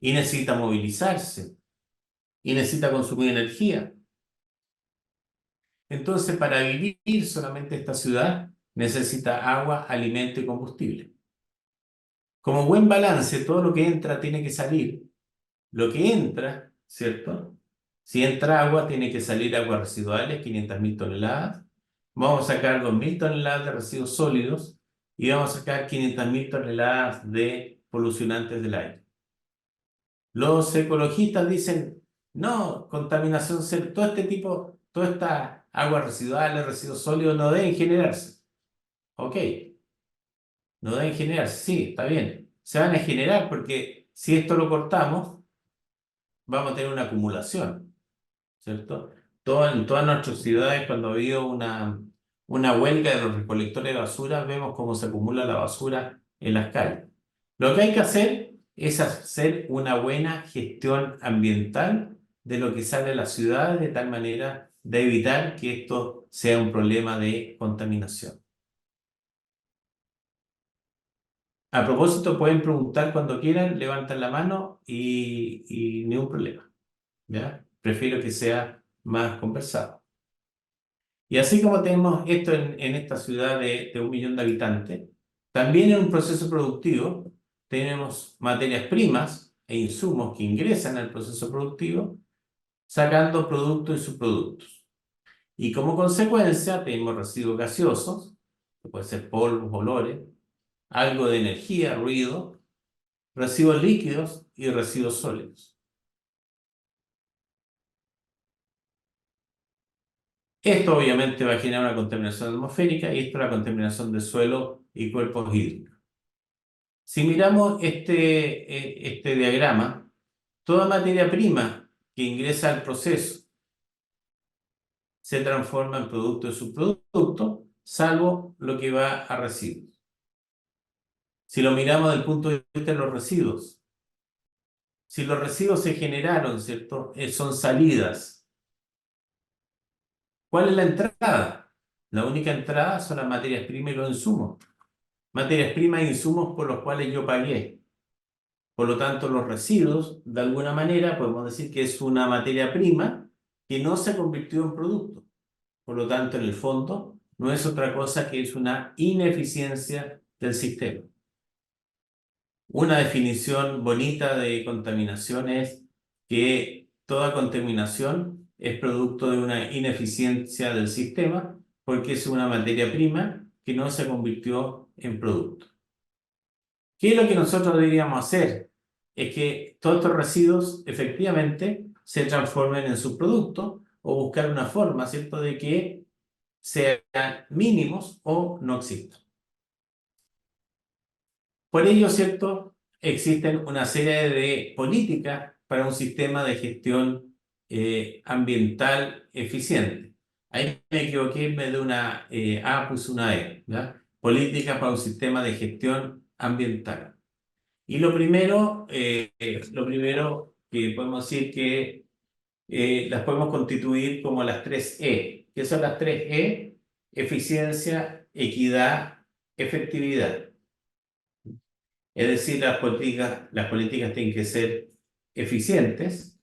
y necesita movilizarse y necesita consumir energía. Entonces, para vivir solamente esta ciudad necesita agua, alimento y combustible. Como buen balance, todo lo que entra tiene que salir. Lo que entra, ¿cierto? Si entra agua, tiene que salir aguas residuales, 500.000 toneladas. Vamos a sacar 2.000 toneladas de residuos sólidos y vamos a sacar 500.000 toneladas de polucionantes del aire. Los ecologistas dicen, no, contaminación cero, todas estas aguas residuales, residuos sólidos no deben generarse. Ok, no deben generarse, sí, está bien. Se van a generar porque si esto lo cortamos, vamos a tener una acumulación, ¿cierto? En todas nuestras ciudades, cuando ha habido una huelga de los recolectores de basura, vemos cómo se acumula la basura en las calles. Lo que hay que hacer es hacer una buena gestión ambiental de lo que sale de las ciudades, de tal manera de evitar que esto sea un problema de contaminación. A propósito, pueden preguntar cuando quieran, levantan la mano y ningún problema, ¿ya? Prefiero que sea más conversado. Y así como tenemos esto en esta ciudad de 1 millón de habitantes, también en un proceso productivo tenemos materias primas e insumos que ingresan al proceso productivo, sacando productos y subproductos. Y como consecuencia tenemos residuos gaseosos, que pueden ser polvos, olores, algo de energía, ruido, residuos líquidos y residuos sólidos. Esto obviamente va a generar una contaminación atmosférica y esto la contaminación del suelo y cuerpos hídricos. Si miramos este diagrama, toda materia prima que ingresa al proceso se transforma en producto y subproducto, salvo lo que va a residuos. Si lo miramos desde el punto de vista de los residuos, si los residuos se generaron, ¿cierto? Son salidas. ¿Cuál es la entrada? La única entrada son las materias primas y los insumos. Materias primas e insumos por los cuales yo pagué. Por lo tanto, los residuos, de alguna manera, podemos decir que es una materia prima que no se convirtió en producto. Por lo tanto, en el fondo, no es otra cosa que es una ineficiencia del sistema. Una definición bonita de contaminación es que toda contaminación es producto de una ineficiencia del sistema porque es una materia prima que no se convirtió en producto. ¿Qué es lo que nosotros deberíamos hacer? Es que todos estos residuos efectivamente se transformen en subproductos o buscar una forma, ¿cierto?, de que sean mínimos o no existan. Por ello, ¿cierto?, existen una serie de políticas para un sistema de gestión ambiental eficiente. Ahí me equivoqué, en vez de una A puse una E, ¿ya? Políticas para un sistema de gestión ambiental. Y lo primero que podemos decir que las podemos constituir como las 3 E. ¿Qué son las 3 E? Eficiencia, equidad, efectividad. Es decir, las políticas tienen que ser eficientes,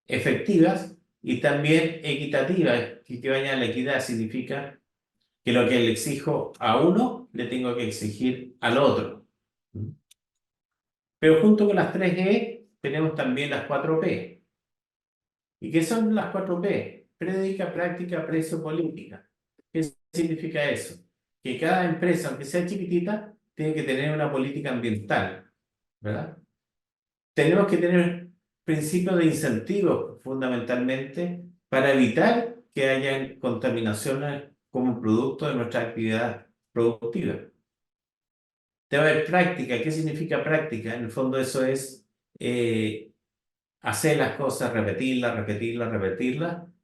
efectivas y también equitativas. Que vaya a la equidad significa que lo que le exijo a uno, le tengo que exigir al otro. Pero junto con las 3E tenemos también las 4P. ¿Y qué son las 4P? Prédica, práctica, precio, política. ¿Qué significa eso? Que cada empresa, aunque sea chiquitita, tiene que tener una política ambiental, ¿verdad? Tenemos que tener principios de incentivos, fundamentalmente, para evitar que haya contaminaciones como producto de nuestra actividad productiva. Debe haber práctica. ¿Qué significa práctica? En el fondo eso es hacer las cosas, repetirlas,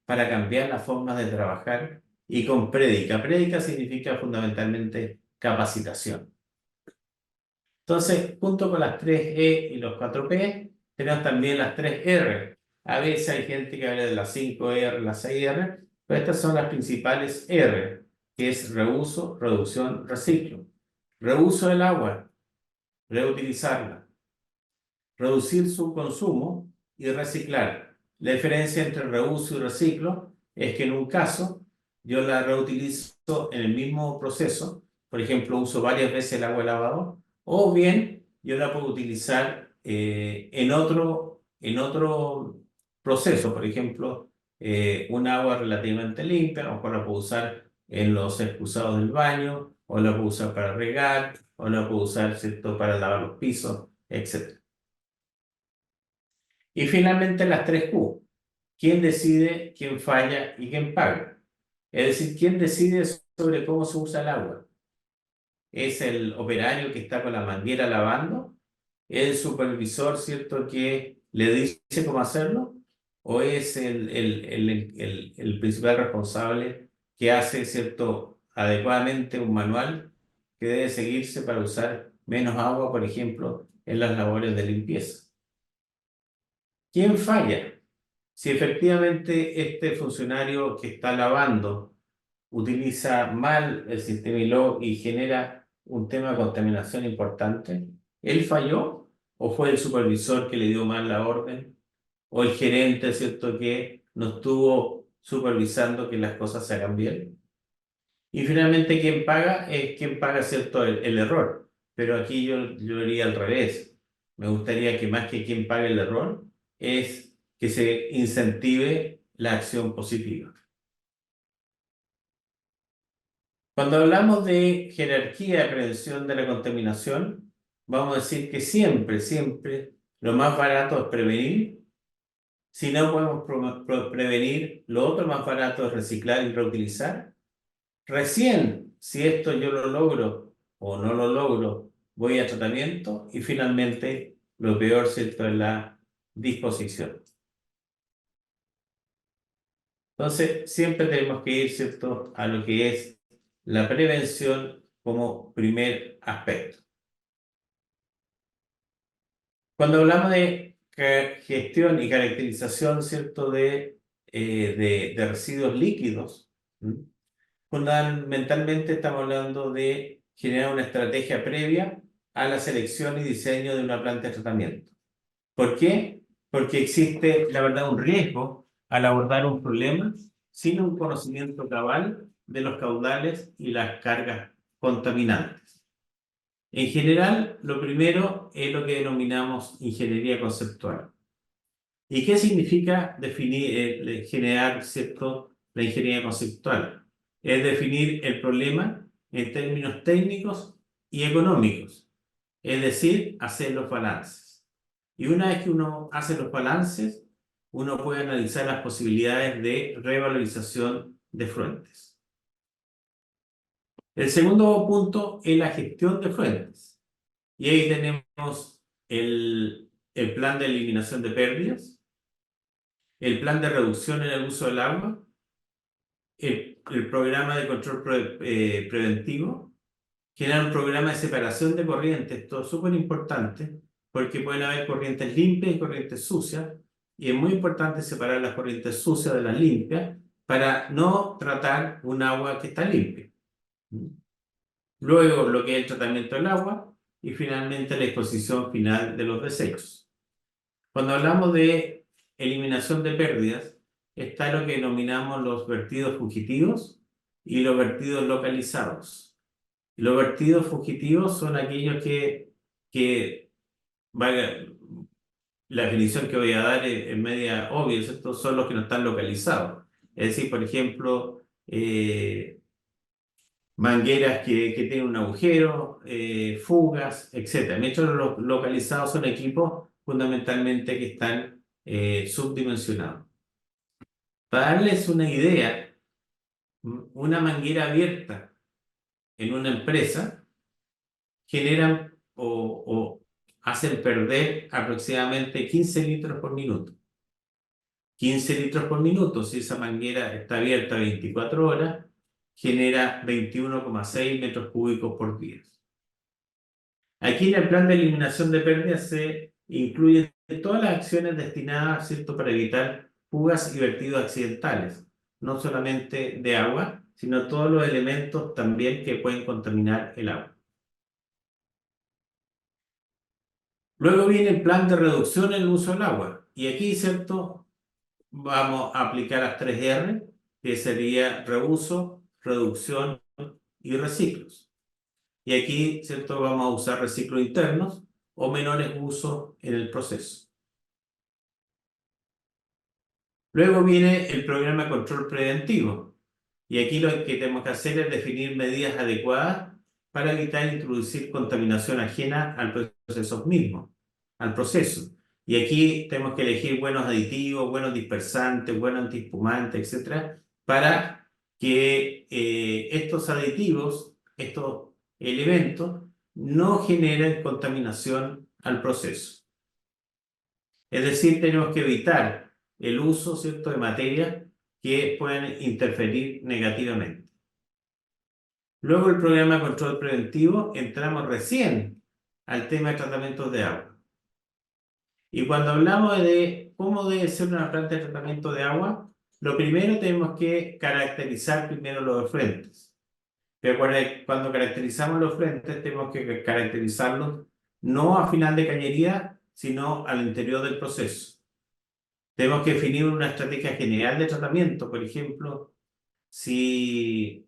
para cambiar las formas de trabajar. Y con prédica. Prédica significa fundamentalmente capacitación. Entonces, junto con las 3E y los 4P, tenemos también las 3R. A veces hay gente que habla de las 5R, las 6R, pero estas son las principales R, que es reuso, reducción, reciclo. Reuso del agua, reutilizarla. Reducir su consumo y reciclar. La diferencia entre reuso y reciclo es que en un caso yo la reutilizo en el mismo proceso, por ejemplo, uso varias veces el agua de lavado, o bien yo la puedo utilizar en otro proceso, por ejemplo, un agua relativamente limpia, a lo mejor la puedo usar en los excusados del baño, o la puedo usar para regar, o la puedo usar, ¿cierto?, para lavar los pisos, etc. Y finalmente las 3Q. ¿Quién decide, quién falla y quién paga? Es decir, ¿quién decide sobre cómo se usa el agua? ¿Es el operario que está con la manguera lavando? ¿Es el supervisor, cierto, que le dice cómo hacerlo? ¿O es el principal responsable que hace, cierto, adecuadamente un manual que debe seguirse para usar menos agua, por ejemplo, en las labores de limpieza? ¿Quién falla? Si efectivamente este funcionario que está lavando utiliza mal el sistema ILO y genera un tema de contaminación importante, ¿él falló? ¿O fue el supervisor que le dio mal la orden? ¿O el gerente, cierto, que no estuvo supervisando que las cosas se hagan bien? Y finalmente, ¿quién paga? Es quien paga, cierto, el error. Pero aquí yo diría al revés. Me gustaría que más que quien pague el error, es que se incentive la acción positiva. Cuando hablamos de jerarquía de prevención de la contaminación, vamos a decir que siempre lo más barato es prevenir. Si no podemos prevenir, lo otro más barato es reciclar y reutilizar. Recién, si esto yo lo logro o no lo logro, voy a tratamiento y finalmente lo peor, ¿cierto?, es la disposición. Entonces, siempre tenemos que ir, ¿cierto?, a lo que es la prevención como primer aspecto. Cuando hablamos de gestión y caracterización, ¿cierto?, de residuos líquidos, ¿m? Fundamentalmente estamos hablando de generar una estrategia previa a la selección y diseño de una planta de tratamiento. ¿Por qué? Porque existe, la verdad, un riesgo al abordar un problema sin un conocimiento cabal de los caudales y las cargas contaminantes. En general, lo primero es lo que denominamos ingeniería conceptual. ¿Y qué significa definir, generar, ¿cierto?, la ingeniería conceptual? Es definir el problema en términos técnicos y económicos, es decir, hacer los balances. Y una vez que uno hace los balances, uno puede analizar las posibilidades de revalorización de fuentes. El segundo punto es la gestión de fuentes. Y ahí tenemos el plan de eliminación de pérdidas, el plan de reducción en el uso del agua, el programa de control preventivo, generar un programa de separación de corrientes. Esto es súper importante porque pueden haber corrientes limpias y corrientes sucias, y es muy importante separar las corrientes sucias de las limpias para no tratar un agua que está limpia. Luego, lo que es el tratamiento del agua y finalmente la exposición final de los desechos. Cuando hablamos de eliminación de pérdidas, está lo que denominamos los vertidos fugitivos y los vertidos localizados. Los vertidos fugitivos son aquellos la definición que voy a dar es media obvia, estos son los que no están localizados. Es decir, por ejemplo, mangueras que tienen un agujero, fugas, etc. Mientras los localizados son equipos fundamentalmente que están subdimensionados. Para darles una idea, una manguera abierta en una empresa generan o hacen perder aproximadamente 15 litros por minuto. 15 litros por minuto, si esa manguera está abierta 24 horas, genera 21,6 metros cúbicos por día. Aquí en el plan de eliminación de pérdidas se incluyen todas las acciones destinadas, ¿cierto?, para evitar fugas y vertidos accidentales, no solamente de agua, sino todos los elementos también que pueden contaminar el agua. Luego viene el plan de reducción en el uso del agua. Y aquí, ¿cierto?, vamos a aplicar las 3 R, que sería reuso, reducción y reciclos. Y aquí, ¿cierto?, vamos a usar reciclos internos o menores usos en el proceso. Luego viene el programa de control preventivo. Y aquí lo que tenemos que hacer es definir medidas adecuadas para evitar introducir contaminación ajena al proceso mismo, al proceso. Y aquí tenemos que elegir buenos aditivos, buenos dispersantes, buenos antiespumantes, etc., para que estos aditivos, estos elementos, no generen contaminación al proceso. Es decir, tenemos que evitar el uso, ¿cierto?, de materias que pueden interferir negativamente. Luego, el programa de control preventivo, entramos recién al tema de tratamientos de agua. Y cuando hablamos de cómo debe ser una planta de tratamiento de agua, lo primero tenemos que caracterizar primero los frentes. Recuerden, cuando caracterizamos los frentes, tenemos que caracterizarlos no a final de cañería, sino al interior del proceso. Tenemos que definir una estrategia general de tratamiento. Por ejemplo, si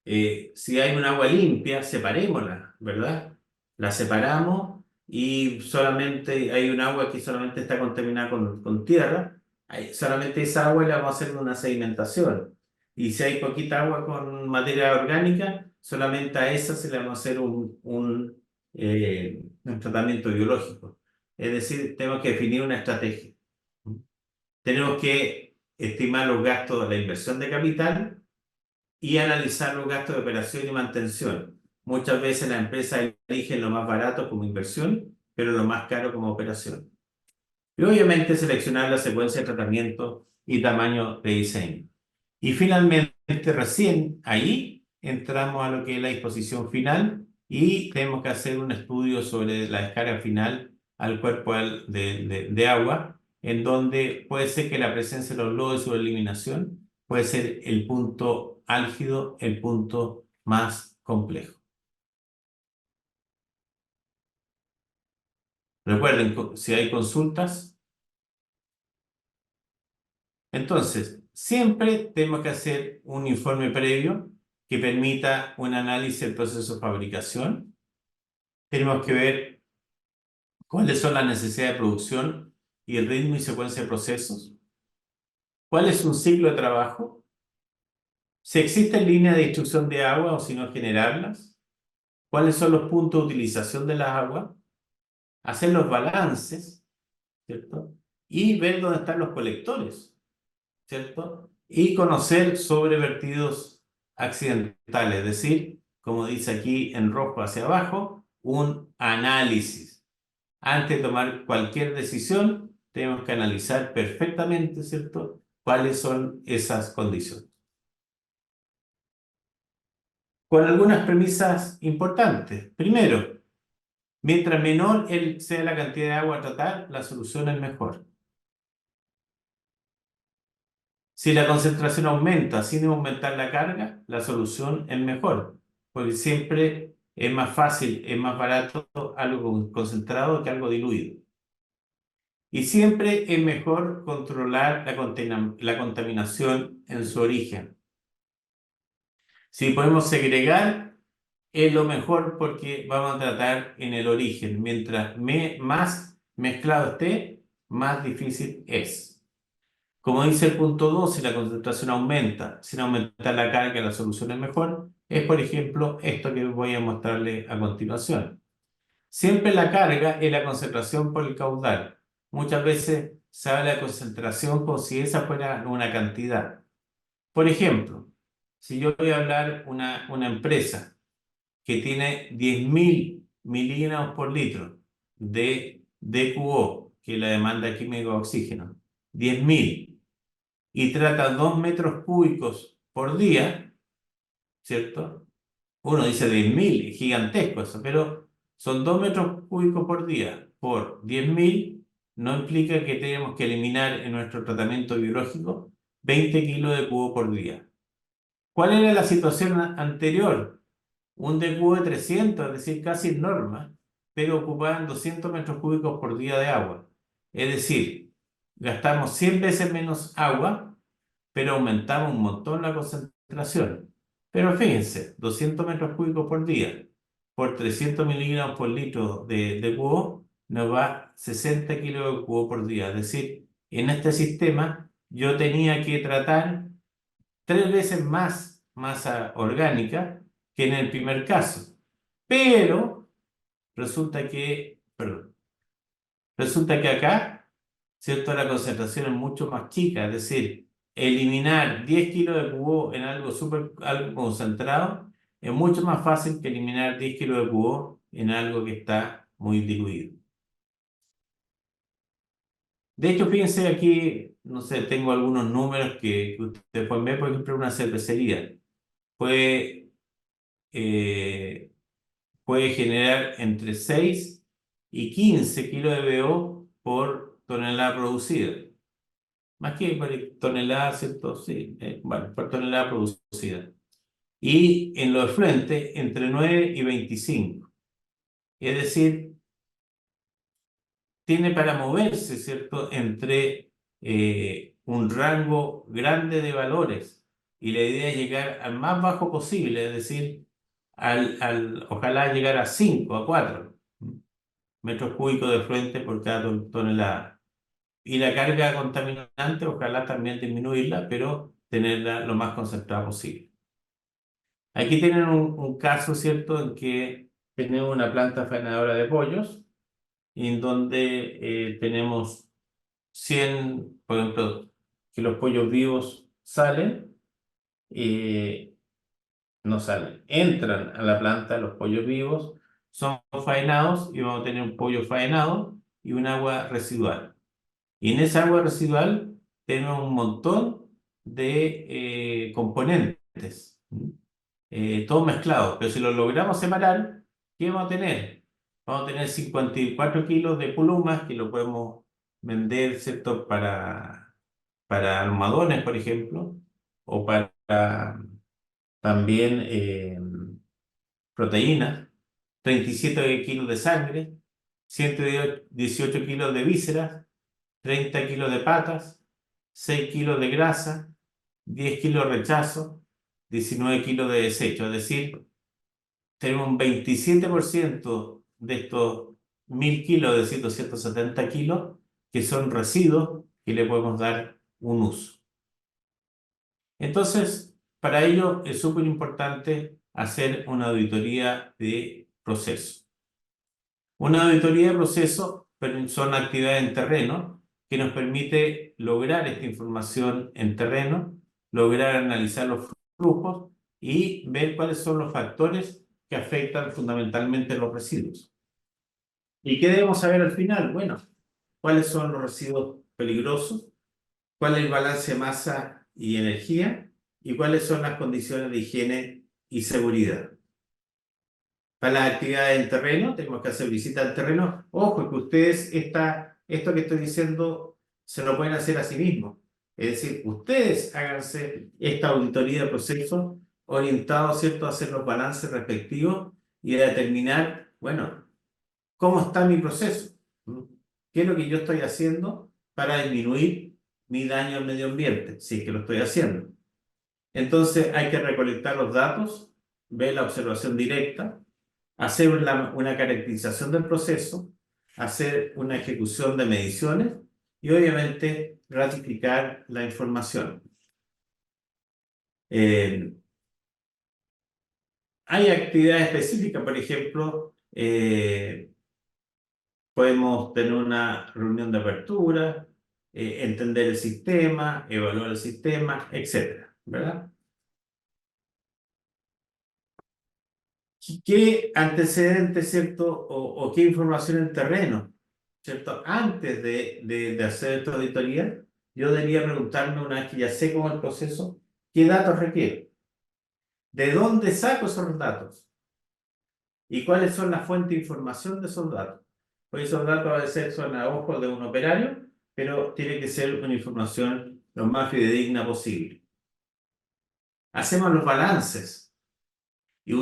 hay un agua limpia, separémosla, ¿verdad? La separamos y solamente hay un agua que solamente está contaminada con tierra, solamente esa agua la vamos a hacer una sedimentación. Y si hay poquita agua con materia orgánica, solamente a esa se le vamos a hacer un tratamiento biológico. Es decir, tenemos que definir una estrategia. Tenemos que estimar los gastos de la inversión de capital y analizar los gastos de operación y mantención. Muchas veces las empresas eligen lo más barato como inversión, pero lo más caro como operación. Y obviamente seleccionar la secuencia de tratamiento y tamaño de diseño. Y finalmente, recién ahí entramos a lo que es la disposición final y tenemos que hacer un estudio sobre la descarga final al cuerpo de agua, en donde puede ser que la presencia de los lodos y su eliminación puede ser el punto álgido, el punto más complejo. Recuerden, si hay consultas. Entonces, siempre tenemos que hacer un informe previo que permita un análisis del proceso de fabricación. Tenemos que ver cuáles son las necesidades de producción y el ritmo y secuencia de procesos. ¿Cuál es un ciclo de trabajo? Si existen líneas de distribución de agua o si no generarlas. ¿Cuáles son los puntos de utilización de las aguas? Hacer los balances, ¿cierto? Y ver dónde están los colectores, ¿cierto? Y conocer sobre vertidos accidentales, es decir, como dice aquí en rojo hacia abajo, un análisis. Antes de tomar cualquier decisión, tenemos que analizar perfectamente, ¿cierto?, cuáles son esas condiciones. Con algunas premisas importantes. Primero, mientras menor sea la cantidad de agua a tratar, la solución es mejor. Si la concentración aumenta sin aumentar la carga, la solución es mejor, porque siempre es más fácil, es más barato algo concentrado que algo diluido. Y siempre es mejor controlar la contaminación en su origen. Si podemos segregar, es lo mejor porque vamos a tratar en el origen. Mientras más mezclado esté, más difícil es. Como dice el punto 2, si la concentración aumenta sin aumentar la carga, la solución es mejor. Es, por ejemplo, esto que voy a mostrarle a continuación. Siempre la carga es la concentración por el caudal. Muchas veces se habla de concentración como si esa fuera una cantidad. Por ejemplo, si yo voy a hablar una empresa que tiene 10.000 miligramos por litro de DQO, que es la demanda química de oxígeno, 10.000, y trata 2 metros cúbicos por día, ¿cierto? Uno dice 10.000, es gigantesco eso, pero son 2 metros cúbicos por día por 10.000, no implica que tenemos que eliminar en nuestro tratamiento biológico 20 kilos de cubo por día. ¿Cuál era la situación anterior? Un DQO de 300, es decir, casi norma, pero ocupaban 200 metros cúbicos por día de agua. Es decir, gastamos 100 veces menos agua, pero aumentamos un montón la concentración. Pero fíjense, 200 metros cúbicos por día por 300 miligramos por litro de cubo nos va 60 kilos de cubo por día. Es decir, en este sistema yo tenía que tratar 3 veces más masa orgánica que en el primer caso. Pero resulta que acá, ¿cierto?, la concentración es mucho más chica, es decir, eliminar 10 kilos de cubo en algo concentrado es mucho más fácil que eliminar 10 kilos de cubo en algo que está muy diluido. De hecho, fíjense aquí, no sé, tengo algunos números que ustedes pueden ver, por ejemplo, una cervecería puede generar entre 6 y 15 kilos de BO por tonelada producida. Más que por tonelada, ¿cierto? Sí, bueno, por tonelada producida. Y en los efluentes, entre 9 y 25. Es decir, tiene para moverse, ¿cierto?, entre un rango grande de valores. Y la idea es llegar al más bajo posible, es decir, ojalá llegar a 5, a 4 metros cúbicos de efluente por cada tonelada. Y la carga contaminante, ojalá también disminuirla, pero tenerla lo más concentrada posible. Aquí tienen un caso, ¿cierto?, en que tenemos una planta faenadora de pollos, en donde tenemos 100, por ejemplo, que los pollos vivos salen, no salen, entran a la planta los pollos vivos, son faenados y vamos a tener un pollo faenado y un agua residual. Y en esa agua residual tenemos un montón de componentes, todos mezclados, pero si los logramos separar, ¿qué vamos a tener? Vamos a tener 54 kilos de pulumas que lo podemos vender, ¿cierto? Para almohadones, por ejemplo, o para también proteínas, 37 kilos de sangre, 118 kilos de vísceras, 30 kilos de patas, 6 kilos de grasa, 10 kilos de rechazo, 19 kilos de desecho. Es decir, tenemos un 27% de estos 1000 kilos, es decir, 270 kilos, que son residuos que le podemos dar un uso. Entonces, para ello es súper importante hacer una auditoría de proceso. Una auditoría de proceso son actividades en terreno que nos permite lograr esta información en terreno, lograr analizar los flujos y ver cuáles son los factores que afectan fundamentalmente los residuos. ¿Y qué debemos saber al final? Bueno, cuáles son los residuos peligrosos, cuál es el balance de masa y energía y cuáles son las condiciones de higiene y seguridad. Para las actividades en terreno, tenemos que hacer visitas al terreno. Ojo, que ustedes, esto que estoy diciendo, se lo pueden hacer a sí mismos. Es decir, ustedes háganse esta auditoría de proceso orientado, ¿cierto?, a hacer los balances respectivos y a determinar, bueno, ¿cómo está mi proceso? ¿Qué es lo que yo estoy haciendo para disminuir mi daño al medio ambiente? Si es que lo estoy haciendo. Entonces hay que recolectar los datos, ver la observación directa, hacer una caracterización del proceso, hacer una ejecución de mediciones y obviamente ratificar la información. Hay actividades específicas, por ejemplo, podemos tener una reunión de apertura, entender el sistema, evaluar el sistema, etcétera, ¿verdad? ¿Qué antecedentes, cierto? O qué información en terreno, ¿cierto? Antes de hacer esta auditoría, yo debería preguntarme, una vez que ya sé cómo es el proceso, ¿qué datos requiero? ¿De dónde saco esos datos? ¿Y cuáles son las fuentes de información de esos datos? Pues esos datos a veces son a ojos de un operario, pero tiene que ser una información lo más fidedigna posible. Hacemos los balances y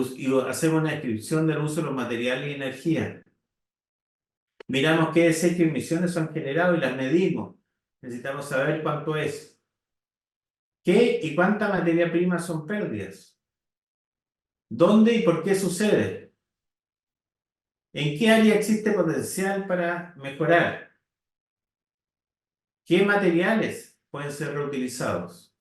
hacemos una descripción del uso de los materiales y energía. Miramos qué desechos y emisiones son generados y las medimos. Necesitamos saber cuánto es. ¿Qué y cuánta materia prima son pérdidas? ¿Dónde y por qué sucede? ¿En qué área existe potencial para mejorar? ¿Qué materiales pueden ser reutilizados?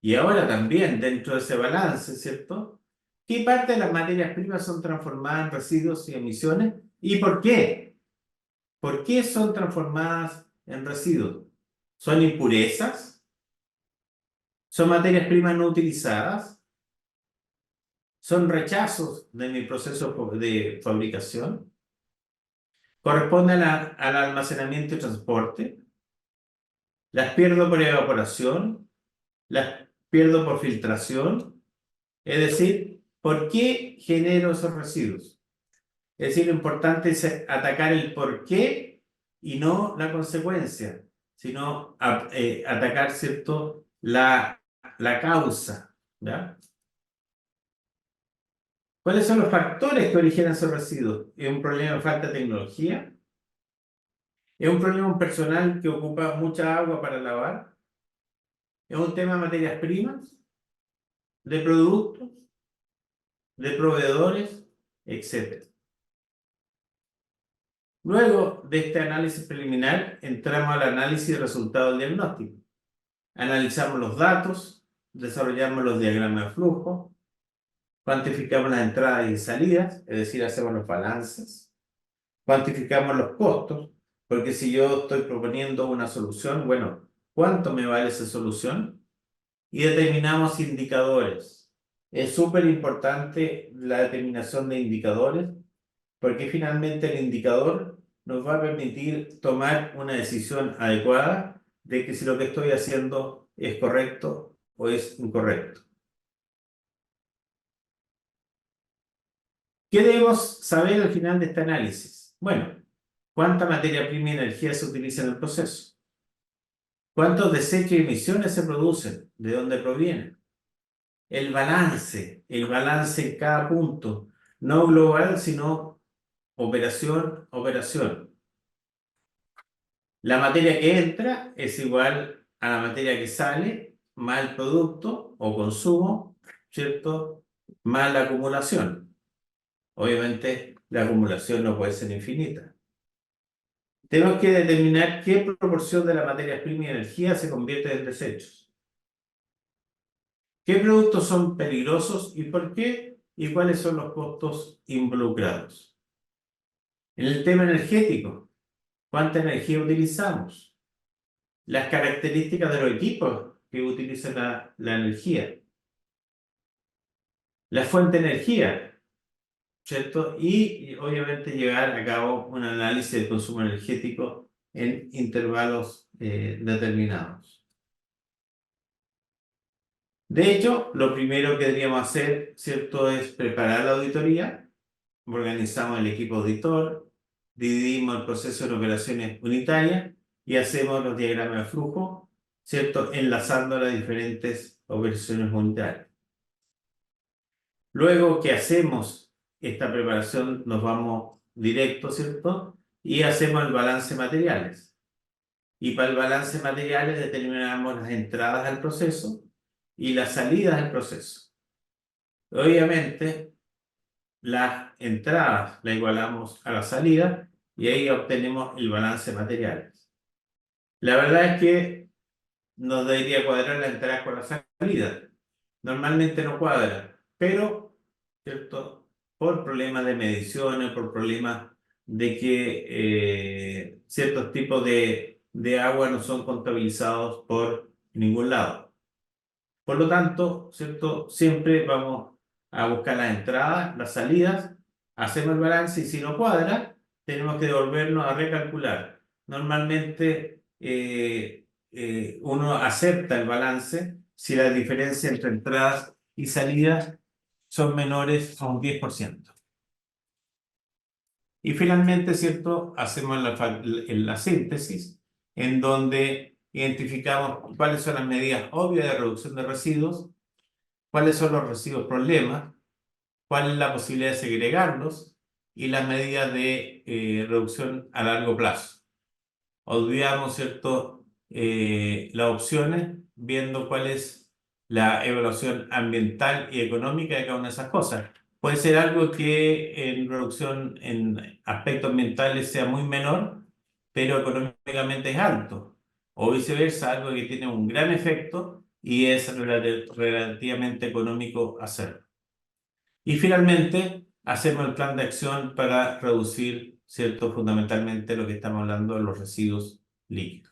Y ahora también, dentro de ese balance, ¿cierto? ¿Qué parte de las materias primas son transformadas en residuos y emisiones? ¿Y por qué? ¿Por qué son transformadas en residuos? ¿Son impurezas? ¿Son materias primas no utilizadas? ¿Son rechazos de mi proceso de fabricación? ¿Corresponden al almacenamiento y transporte? ¿Las pierdo por evaporación? ¿Las pierdo por filtración? Es decir, ¿por qué genero esos residuos? Es decir, lo importante es atacar el por qué y no la consecuencia, sino atacar, ¿cierto?, la causa, ¿ya? ¿Cuáles son los factores que originan esos residuos? ¿Es un problema de falta de tecnología? ¿Es un problema personal que ocupa mucha agua para lavar? ¿Es un tema de materias primas? ¿De productos? ¿De proveedores? Etcétera. Luego de este análisis preliminar, entramos al análisis de resultados del diagnóstico. Analizamos los datos, desarrollamos los diagramas de flujo, cuantificamos las entradas y salidas, es decir, hacemos los balances, cuantificamos los costos, porque si yo estoy proponiendo una solución, bueno, ¿cuánto me vale esa solución? y determinamos indicadores. Es súper importante la determinación de indicadores porque finalmente el indicador nos va a permitir tomar una decisión adecuada de que si lo que estoy haciendo es correcto o es incorrecto. ¿Qué debemos saber al final de este análisis? Bueno, ¿cuánta materia prima y energía se utiliza en el proceso? ¿Cuántos desechos y emisiones se producen? ¿De dónde provienen? El balance en cada punto, no global, sino operación, operación. La materia que entra es igual a la materia que sale, más el producto o consumo, ¿cierto? Más la acumulación. Obviamente, la acumulación no puede ser infinita. Tenemos que determinar qué proporción de la materia prima y energía se convierte en desechos. ¿Qué productos son peligrosos y por qué? ¿Y cuáles son los costos involucrados? En el tema energético, ¿cuánta energía utilizamos? Las características de los equipos que utilizan la energía. La fuente de energía, ¿cierto? Y obviamente llevar a cabo un análisis del consumo energético en intervalos determinados. De hecho, lo primero que deberíamos hacer, ¿cierto?, es preparar la auditoría, organizamos el equipo auditor, dividimos el proceso en operaciones unitarias y hacemos los diagramas de flujo, ¿cierto?, enlazando las diferentes operaciones unitarias. Luego que hacemos esta preparación, nos vamos directo, ¿cierto?, y hacemos el balance de materiales. Y para el balance de materiales determinamos las entradas al proceso y las salidas del proceso. Obviamente, las entradas las igualamos a la salida y ahí obtenemos el balance de materiales. La verdad es que nos debería cuadrar la entrada con la salida. Normalmente no cuadra, pero, ¿cierto?, por problemas de mediciones, por problemas de que ciertos tipos de agua no son contabilizados por ningún lado. Por lo tanto, ¿cierto?, siempre vamos a buscar las entradas, las salidas, hacemos el balance y si no cuadra, tenemos que devolvernos a recalcular. Normalmente uno acepta el balance si la diferencia entre entradas y salidas son menores a un 10%. Y finalmente, ¿cierto?, hacemos la síntesis en donde identificamos cuáles son las medidas obvias de reducción de residuos, cuáles son los residuos problemas, cuál es la posibilidad de segregarlos y las medidas de reducción a largo plazo. Olvidamos, ¿cierto?, las opciones, viendo cuál es la evaluación ambiental y económica de cada una de esas cosas. Puede ser algo que en reducción en aspectos ambientales sea muy menor, pero económicamente es alto. O viceversa, algo que tiene un gran efecto y es relativamente económico hacerlo. Y finalmente, hacemos el plan de acción para reducir, ¿cierto?, fundamentalmente lo que estamos hablando de los residuos líquidos.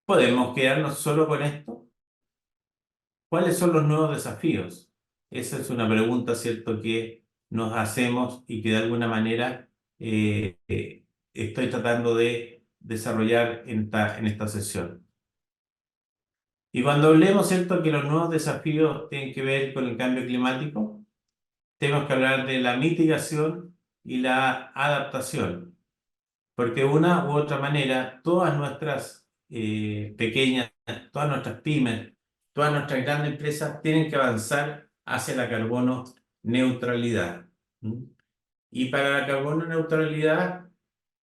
¿Podemos quedarnos solo con esto? ¿Cuáles son los nuevos desafíos? Esa es una pregunta, ¿cierto?, que nos hacemos y que de alguna manera estoy tratando de desarrollar en esta sesión. Y cuando hablemos, ¿cierto?, que los nuevos desafíos tienen que ver con el cambio climático, tenemos que hablar de la mitigación y la adaptación, porque de una u otra manera, todas nuestras pequeñas, todas nuestras pymes, todas nuestras grandes empresas tienen que avanzar hacia la carbono neutralidad. ¿Mm? Y para la carbono neutralidad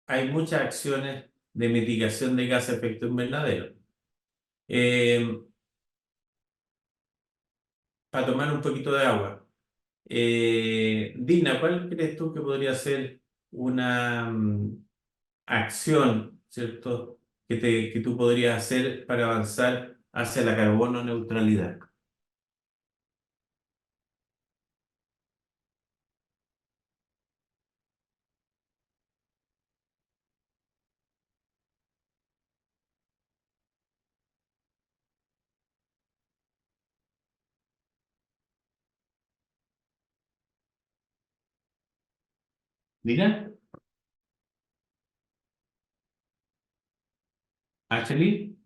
hay muchas acciones de mitigación de gases de efecto invernadero. Para tomar un poquito de agua. Dina, ¿cuál crees tú que podría ser una acción, ¿cierto?, que tú podrías hacer para avanzar hacia la carbono neutralidad? ¿Dina? ¿Ashley?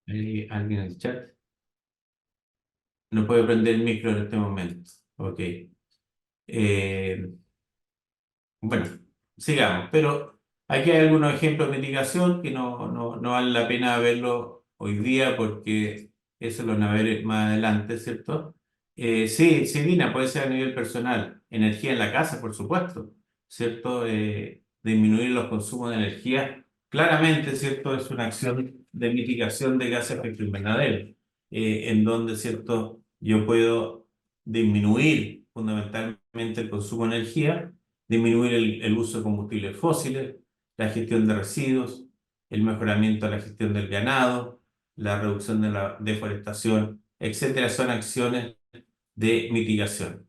¿Hay alguien en el chat? No puede prender el micro en este momento. Ok. Bueno, sigamos. Pero aquí hay algunos ejemplos de mitigación que no vale la pena verlo hoy día porque eso lo van a ver más adelante, ¿cierto? Sí, Dina, puede ser a nivel personal. Energía en la casa, por supuesto, ¿cierto? Disminuir los consumos de energía. Claramente, ¿cierto? Es una acción de mitigación de gases de efecto invernadero, en donde, ¿cierto? Yo puedo disminuir fundamentalmente el consumo de energía, disminuir el uso de combustibles fósiles, la gestión de residuos, el mejoramiento de la gestión del ganado, la reducción de la deforestación, etcétera, son acciones de mitigación.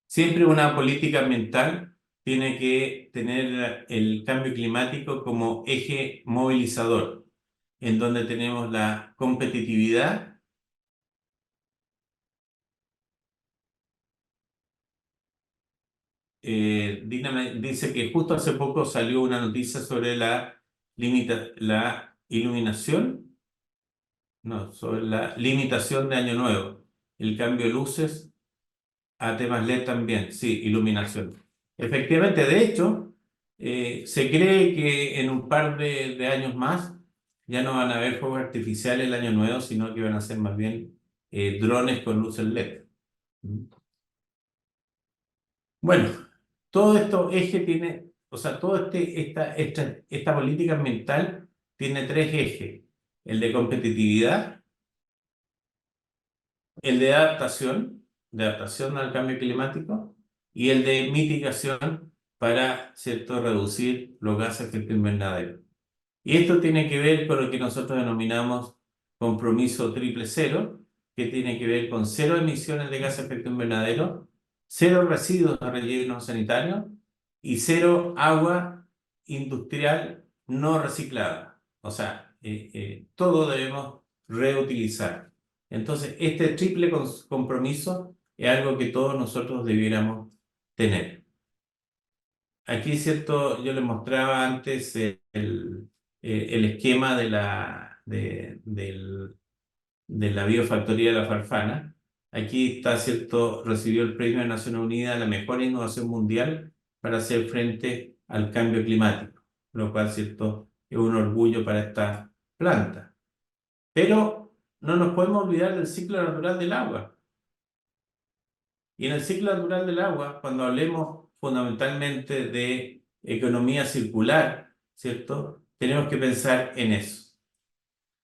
Siempre una política ambiental tiene que tener el cambio climático como eje movilizador, en donde tenemos la competitividad. Dina me dice que justo hace poco salió una noticia sobre la iluminación, no, sobre la limitación de Año Nuevo, el cambio de luces a temas LED también, sí, iluminación. Efectivamente, de hecho, se cree que en un par de años más ya no van a haber fuegos artificiales el Año Nuevo, sino que van a ser más bien drones con luces LED. Bueno, todo esto eje tiene, o sea, esta política ambiental tiene tres ejes: el de competitividad, el de adaptación al cambio climático, y el de mitigación para, ¿cierto?, reducir los gases de efecto invernadero. Y esto tiene que ver con lo que nosotros denominamos compromiso 000, que tiene que ver con 0 emisiones de gases de efecto invernadero, 0 residuos de relleno sanitario y 0 agua industrial no reciclada. O sea, todo debemos reutilizar. Entonces, este triple compromiso es algo que todos nosotros debiéramos tener. Aquí, ¿cierto? Yo les mostraba antes el esquema de la biofactoría de la Farfana. Aquí está, ¿cierto? Recibió el Premio de Naciones Unidas a la mejor innovación mundial para hacer frente al cambio climático, lo cual, ¿cierto?, es un orgullo para esta planta. Pero no nos podemos olvidar del ciclo natural del agua. Y en el ciclo natural del agua, cuando hablemos fundamentalmente de economía circular, ¿cierto?, tenemos que pensar en eso.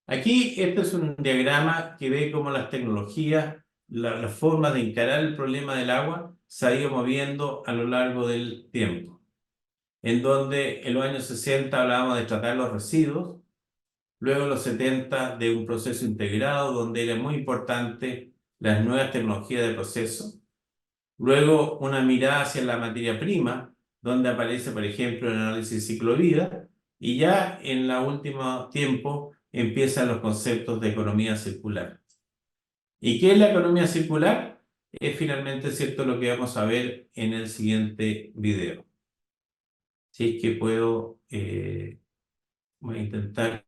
Aquí este es un diagrama que ve cómo las tecnologías, la forma de encarar el problema del agua se ha ido moviendo a lo largo del tiempo. En donde en los años 60 hablábamos de tratar los residuos, luego en los 70 de un proceso integrado donde era muy importante las nuevas tecnologías de proceso. Luego una mirada hacia la materia prima, donde aparece, por ejemplo, el análisis ciclo vida, y ya en el último tiempo empiezan los conceptos de economía circular. ¿Y qué es la economía circular? Es finalmente, ¿cierto?, lo que vamos a ver en el siguiente video. Si es que puedo, voy a intentar.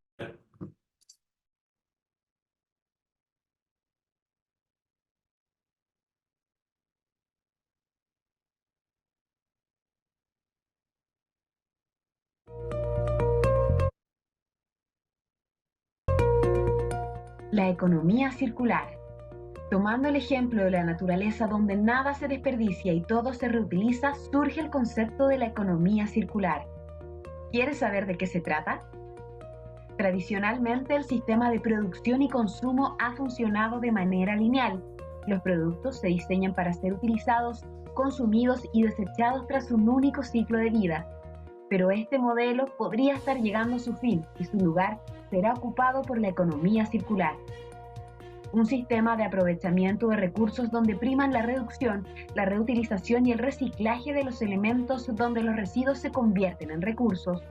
La economía circular. Tomando el ejemplo de la naturaleza donde nada se desperdicia y todo se reutiliza, surge el concepto de la economía circular. ¿Quieres saber de qué se trata? Tradicionalmente, el sistema de producción y consumo ha funcionado de manera lineal. Los productos se diseñan para ser utilizados, consumidos y desechados tras un único ciclo de vida. Pero este modelo podría estar llegando a su fin y su lugar será ocupado por la economía circular. Un sistema de aprovechamiento de recursos donde priman la reducción, la reutilización y el reciclaje de los elementos, donde los residuos se convierten en recursos.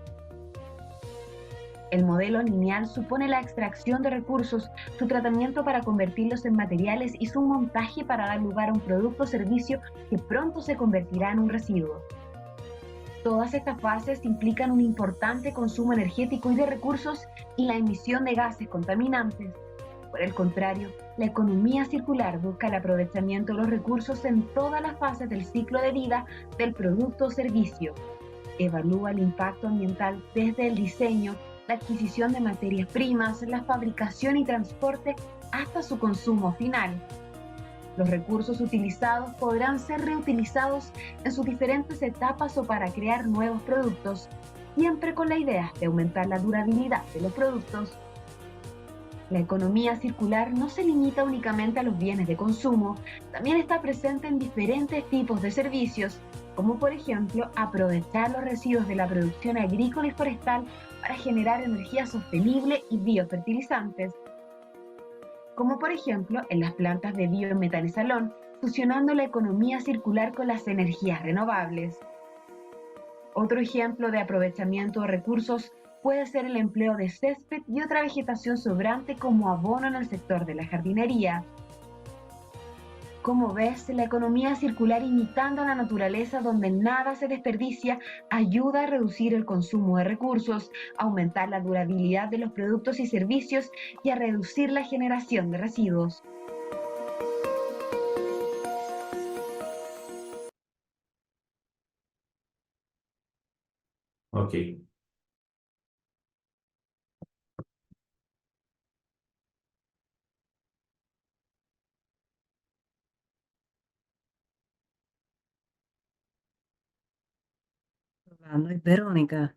El modelo lineal supone la extracción de recursos, su tratamiento para convertirlos en materiales y su montaje para dar lugar a un producto o servicio que pronto se convertirá en un residuo. Todas estas fases implican un importante consumo energético y de recursos y la emisión de gases contaminantes. Por el contrario, la economía circular busca el aprovechamiento de los recursos en todas las fases del ciclo de vida del producto o servicio. Evalúa el impacto ambiental desde el diseño, la adquisición de materias primas, la fabricación y transporte hasta su consumo final. Los recursos utilizados podrán ser reutilizados en sus diferentes etapas o para crear nuevos productos, siempre con la idea de aumentar la durabilidad de los productos. La economía circular no se limita únicamente a los bienes de consumo, también está presente en diferentes tipos de servicios, como por ejemplo aprovechar los residuos de la producción agrícola y forestal para generar energía sostenible y biofertilizantes, como por ejemplo en las plantas de biometanizalón, fusionando la economía circular con las energías renovables. Otro ejemplo de aprovechamiento de recursos puede ser el empleo de césped y otra vegetación sobrante como abono en el sector de la jardinería. Como ves, la economía circular imitando a la naturaleza donde nada se desperdicia ayuda a reducir el consumo de recursos, a aumentar la durabilidad de los productos y servicios y a reducir la generación de residuos. Ok. Rolando y Verónica,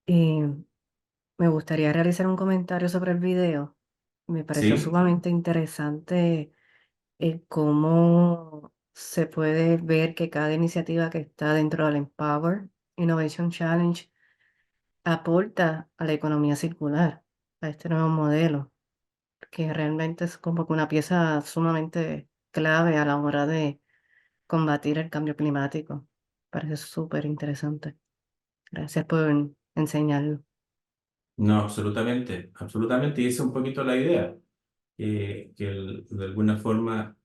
me gustaría realizar un comentario sobre el video. Me pareció Sí, sumamente interesante cómo se puede ver que cada iniciativa que está dentro del Empower Innovation Challenge aporta a la economía circular, a este nuevo modelo, que realmente es como que una pieza sumamente clave a la hora de combatir el cambio climático. Parece súper interesante. Gracias por enseñarlo. no, absolutamente, absolutamente. Y esa es un poquito la idea, de alguna forma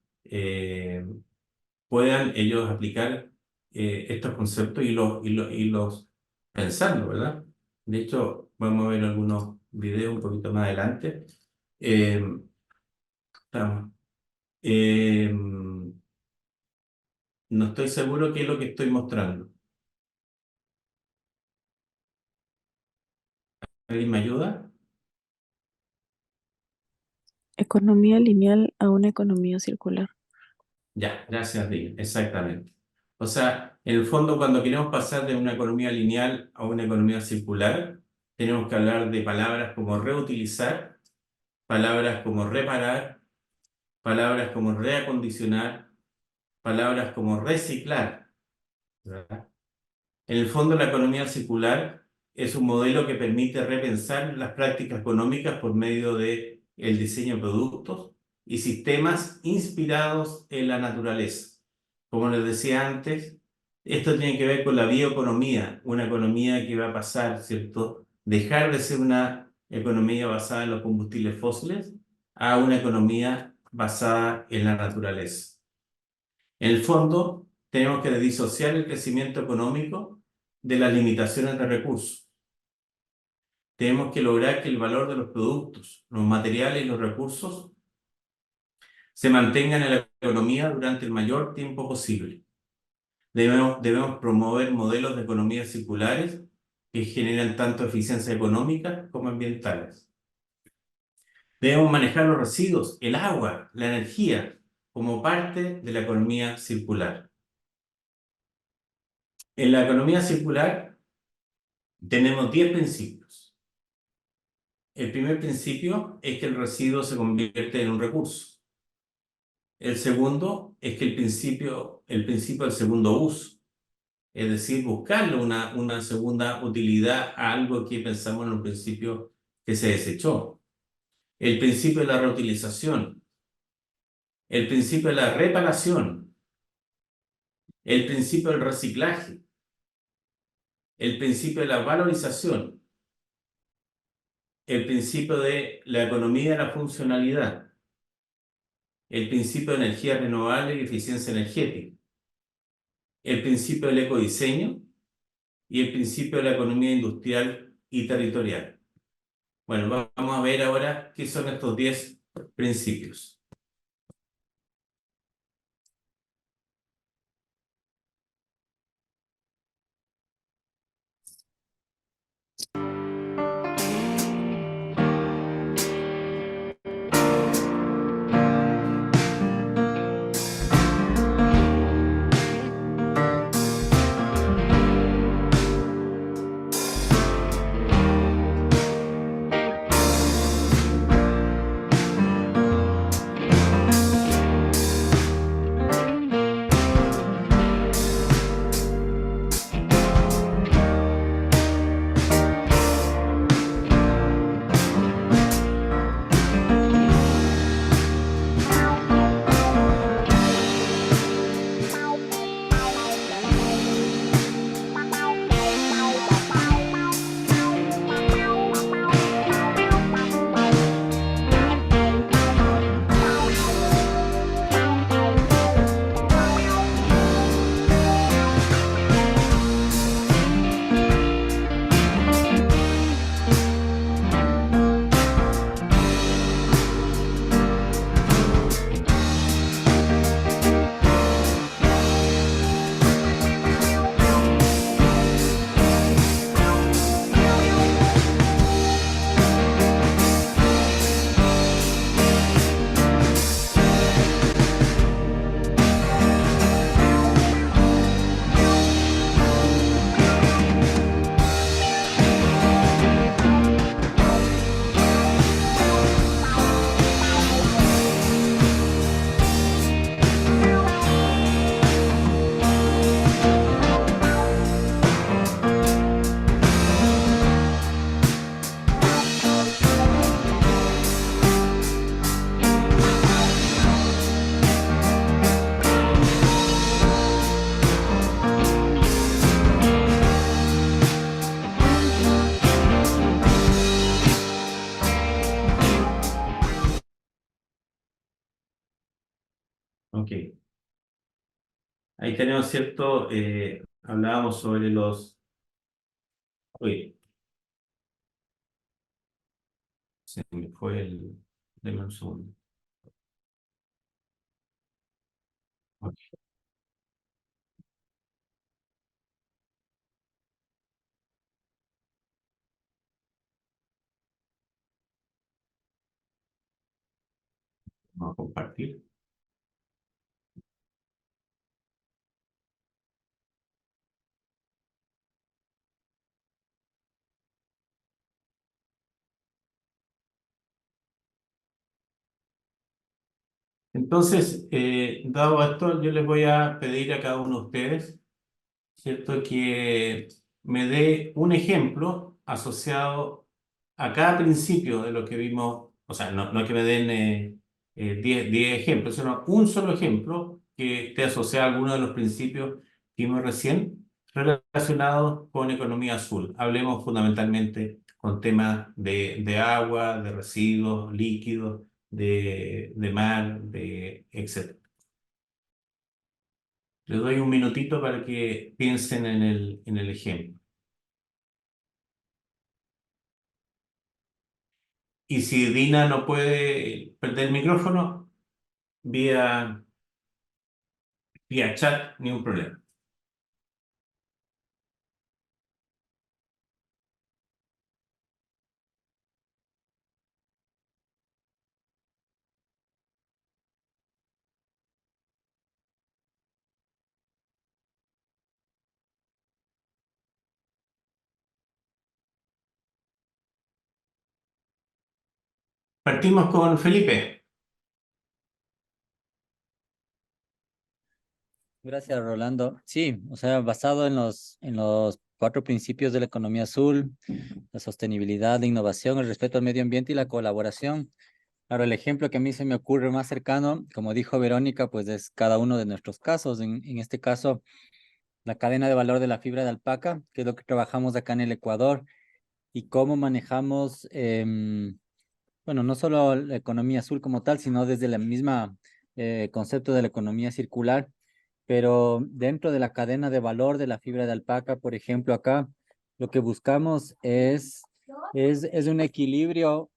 puedan ellos aplicar estos conceptos y los pensando, ¿verdad? De hecho, vamos a ver algunos videos un poquito más adelante. Eh, estamos- eh, no estoy seguro qué es lo que estoy mostrando. ¿Alguien me ayuda? Economía lineal a una economía circular. Ya, gracias, Rick. Exactamente. O sea, en el fondo, cuando queremos pasar de una economía lineal a una economía circular, tenemos que hablar de palabras como reutilizar, palabras como reparar, palabras como reacondicionar, palabras como reciclar, ¿verdad? En el fondo, la economía circular es un modelo que permite repensar las prácticas económicas por medio de el diseño de productos y sistemas inspirados en la naturaleza. Como les decía antes, esto tiene que ver con la bioeconomía, una economía que va a pasar, ¿cierto? Dejar de ser una economía basada en los combustibles fósiles a una economía basada en la naturaleza. En el fondo, tenemos que disociar el crecimiento económico de las limitaciones de recursos. Tenemos que lograr que el valor de los productos, los materiales y los recursos se mantengan en la economía durante el mayor tiempo posible. Debemos promover modelos de economías circulares que generan tanto eficiencia económica como ambientales. Debemos manejar los residuos, el agua, la energía, como parte de la economía circular. En la economía circular tenemos 10 principios. El primer principio es que el residuo se convierte en un recurso. El segundo es que el principio del segundo uso, es decir, buscarle una segunda utilidad a algo que pensamos en un principio que se desechó. El principio de la reutilización, el principio de la reparación, el principio del reciclaje, el principio de la valorización el principio de la economía de la funcionalidad, el principio de energía renovable y eficiencia energética, el principio del ecodiseño y el principio de la economía industrial y territorial. Bueno, vamos a ver ahora qué son estos 10 principios. Ok. Ahí tenemos, ¿cierto? Hablábamos sobre los... Uy, se me fue el... Deme un segundo. Ok. Vamos a compartir. Entonces, dado esto, yo les voy a pedir a cada uno de ustedes, ¿cierto? Que me dé un ejemplo asociado a cada principio de lo que vimos, o sea, no que me den 10 ejemplos, sino un solo ejemplo que esté asociado a alguno de los principios que vimos recién relacionados con economía azul. Hablemos fundamentalmente con temas de agua, de residuos, líquidos, de mar, etc. Les doy un minutito para que piensen en el ejemplo. Y si Dina no puede perder el micrófono, vía chat, ni un problema. Partimos con Felipe. Gracias, Rolando. Sí, o sea, basado en los 4 principios de la economía azul, la sostenibilidad, la innovación, el respeto al medio ambiente y la colaboración. Ahora, el ejemplo que a mí se me ocurre más cercano, como dijo Verónica, pues es cada uno de nuestros casos. En este caso, la cadena de valor de la fibra de alpaca, que es lo que trabajamos acá en el Ecuador. y cómo manejamos, bueno, no solo la economía azul como tal, sino desde la misma concepto de la economía circular, pero dentro de la cadena de valor de la fibra de alpaca, por ejemplo, acá lo que buscamos es es un equilibrio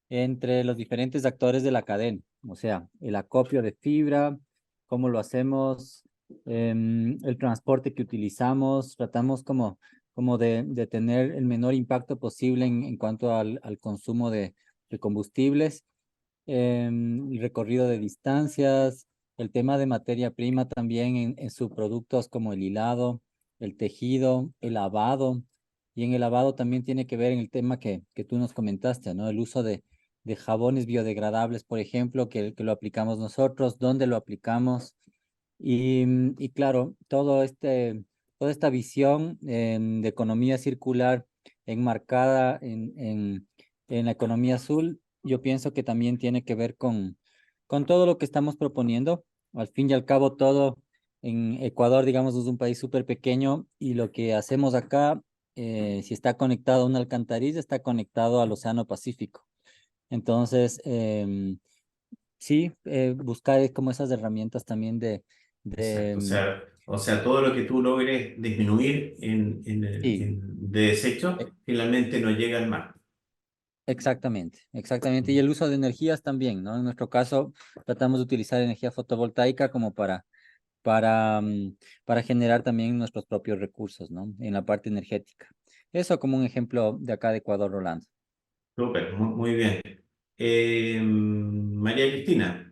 entre los diferentes actores de la cadena, o sea, el acopio de fibra, cómo lo hacemos, el transporte que utilizamos, tratamos como de tener el menor impacto posible en cuanto al consumo de combustibles, el recorrido de distancias, el tema de materia prima también en subproductos como el hilado, el tejido, el lavado. Y en el lavado también tiene que ver en el tema que tú nos comentaste, ¿no? El uso de jabones biodegradables, por ejemplo, que lo aplicamos nosotros, dónde lo aplicamos. Y claro, toda esta visión de economía circular enmarcada en la economía azul, yo pienso que también tiene que ver con todo lo que estamos proponiendo. Al fin y al cabo, todo en Ecuador, digamos, es un país súper pequeño y lo que hacemos acá, si está conectado a una alcantarilla, está conectado al Océano Pacífico. Entonces, sí, buscar como esas herramientas también Exacto, de mm, o sea, todo lo que tú logres disminuir sí, de desechos, e- finalmente no llega al mar. exactamente, exactamente. Y el uso de energías también, ¿no? En nuestro caso, tratamos de utilizar energía fotovoltaica como para generar también nuestros propios recursos, ¿no? En la parte energética. Eso como un ejemplo de acá de Ecuador, Rolando. Súper, muy bien. María Cristina.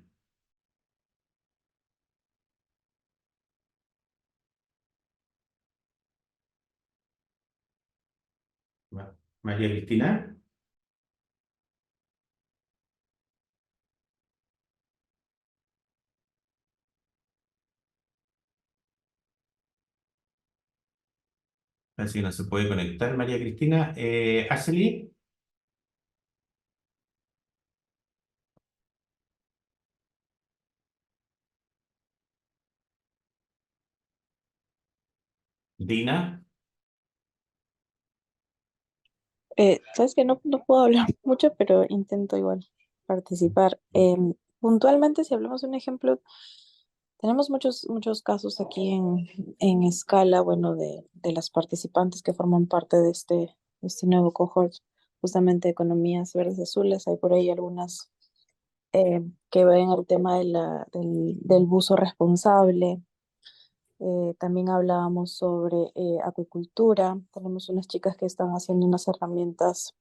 María Cristina. Parece que no se puede conectar, María Cristina. Ashley, Dina. Sabes que no puedo hablar mucho, pero intento igual participar. Puntualmente, si hablamos de un ejemplo, tenemos muchos casos aquí en escala, bueno, de las participantes que forman parte de este nuevo cohort, justamente economías verdes azules. Hay por ahí algunas que ven el tema del uso responsable. También hablábamos sobre acuicultura. Tenemos unas chicas que están haciendo unas herramientas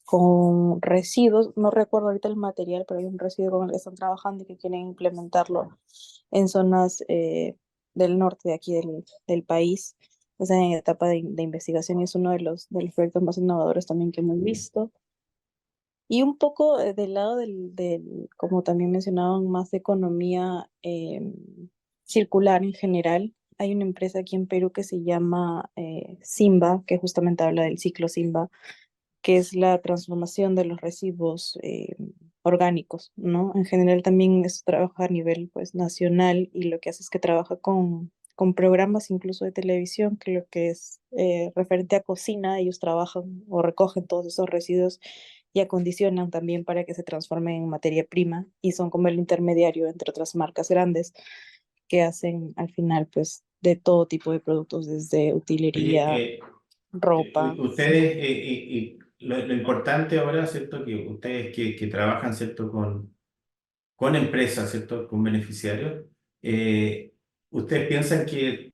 con residuos. No recuerdo ahorita el material, pero hay un residuo con el que están trabajando y que quieren implementarlo en zonas del norte de aquí del país. Están en etapa de investigación y es uno de los proyectos más innovadores también que hemos visto. Y un poco del lado como también mencionaban, más de economía circular en general. Hay una empresa aquí en Perú que se llama Simba, que justamente habla del ciclo Simba, que es la transformación de los residuos orgánicos, ¿no? En general también es trabaja a nivel pues nacional y lo que hace es que trabaja con programas incluso de televisión, que lo que es referente a cocina, ellos trabajan o recogen todos esos residuos y acondicionan también para que se transformen en materia prima y son como el intermediario entre otras marcas grandes que hacen al final pues de todo tipo de productos, desde utilería, Oye, ropa. ustedes, y lo importante ahora, ¿cierto? Que ustedes que trabajan, ¿cierto? Con empresas, ¿cierto? Con beneficiarios, ¿ustedes piensan que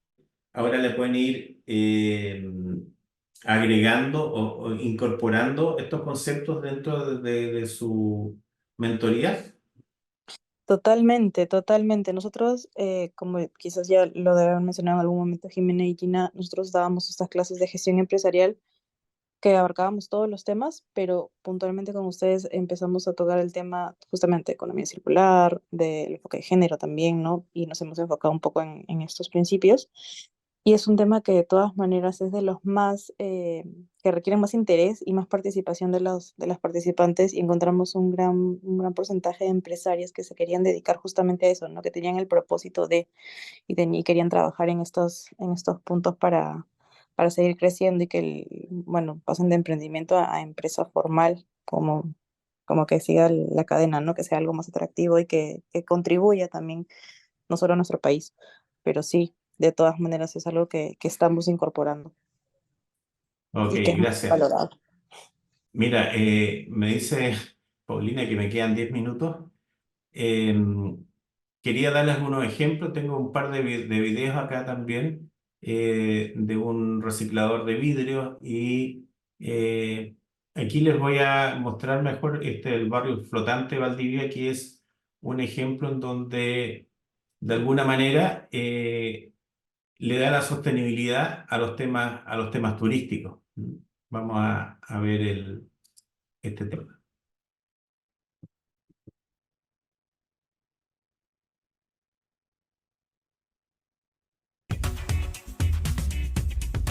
ahora le pueden ir agregando o incorporando estos conceptos dentro de su mentoría? Totalmente, totalmente. Nosotros, como quizás ya lo debe haber mencionado en algún momento Jimena y Gina, nosotros dábamos estas clases de gestión empresarial que abarcábamos todos los temas, pero puntualmente con ustedes empezamos a tocar el tema justamente de economía circular, del enfoque de género también, ¿no? Y nos hemos enfocado un poco en estos principios. Y es un tema que de todas maneras es de los más, que requieren más interés y más participación de las participantes y encontramos un gran porcentaje de empresarias que se querían dedicar justamente a eso, ¿no? Que tenían el propósito y querían trabajar en estos puntos para seguir creciendo y que, bueno, pasen de emprendimiento a empresa formal, como que siga la cadena, ¿no? Que sea algo más atractivo y que contribuya también, no solo a nuestro país, pero sí, de todas maneras es algo que estamos incorporando Ok, y que es muy gracias. valorado. Mira, me dice Paulina que me quedan 10 minutos. Quería darles algunos ejemplos. Tengo un par de videos acá también de un reciclador de vidrio y aquí les voy a mostrar mejor el barrio flotante de Valdivia, que es un ejemplo en donde de alguna manera le da la sostenibilidad a los temas turísticos. Vamos a ver este tema.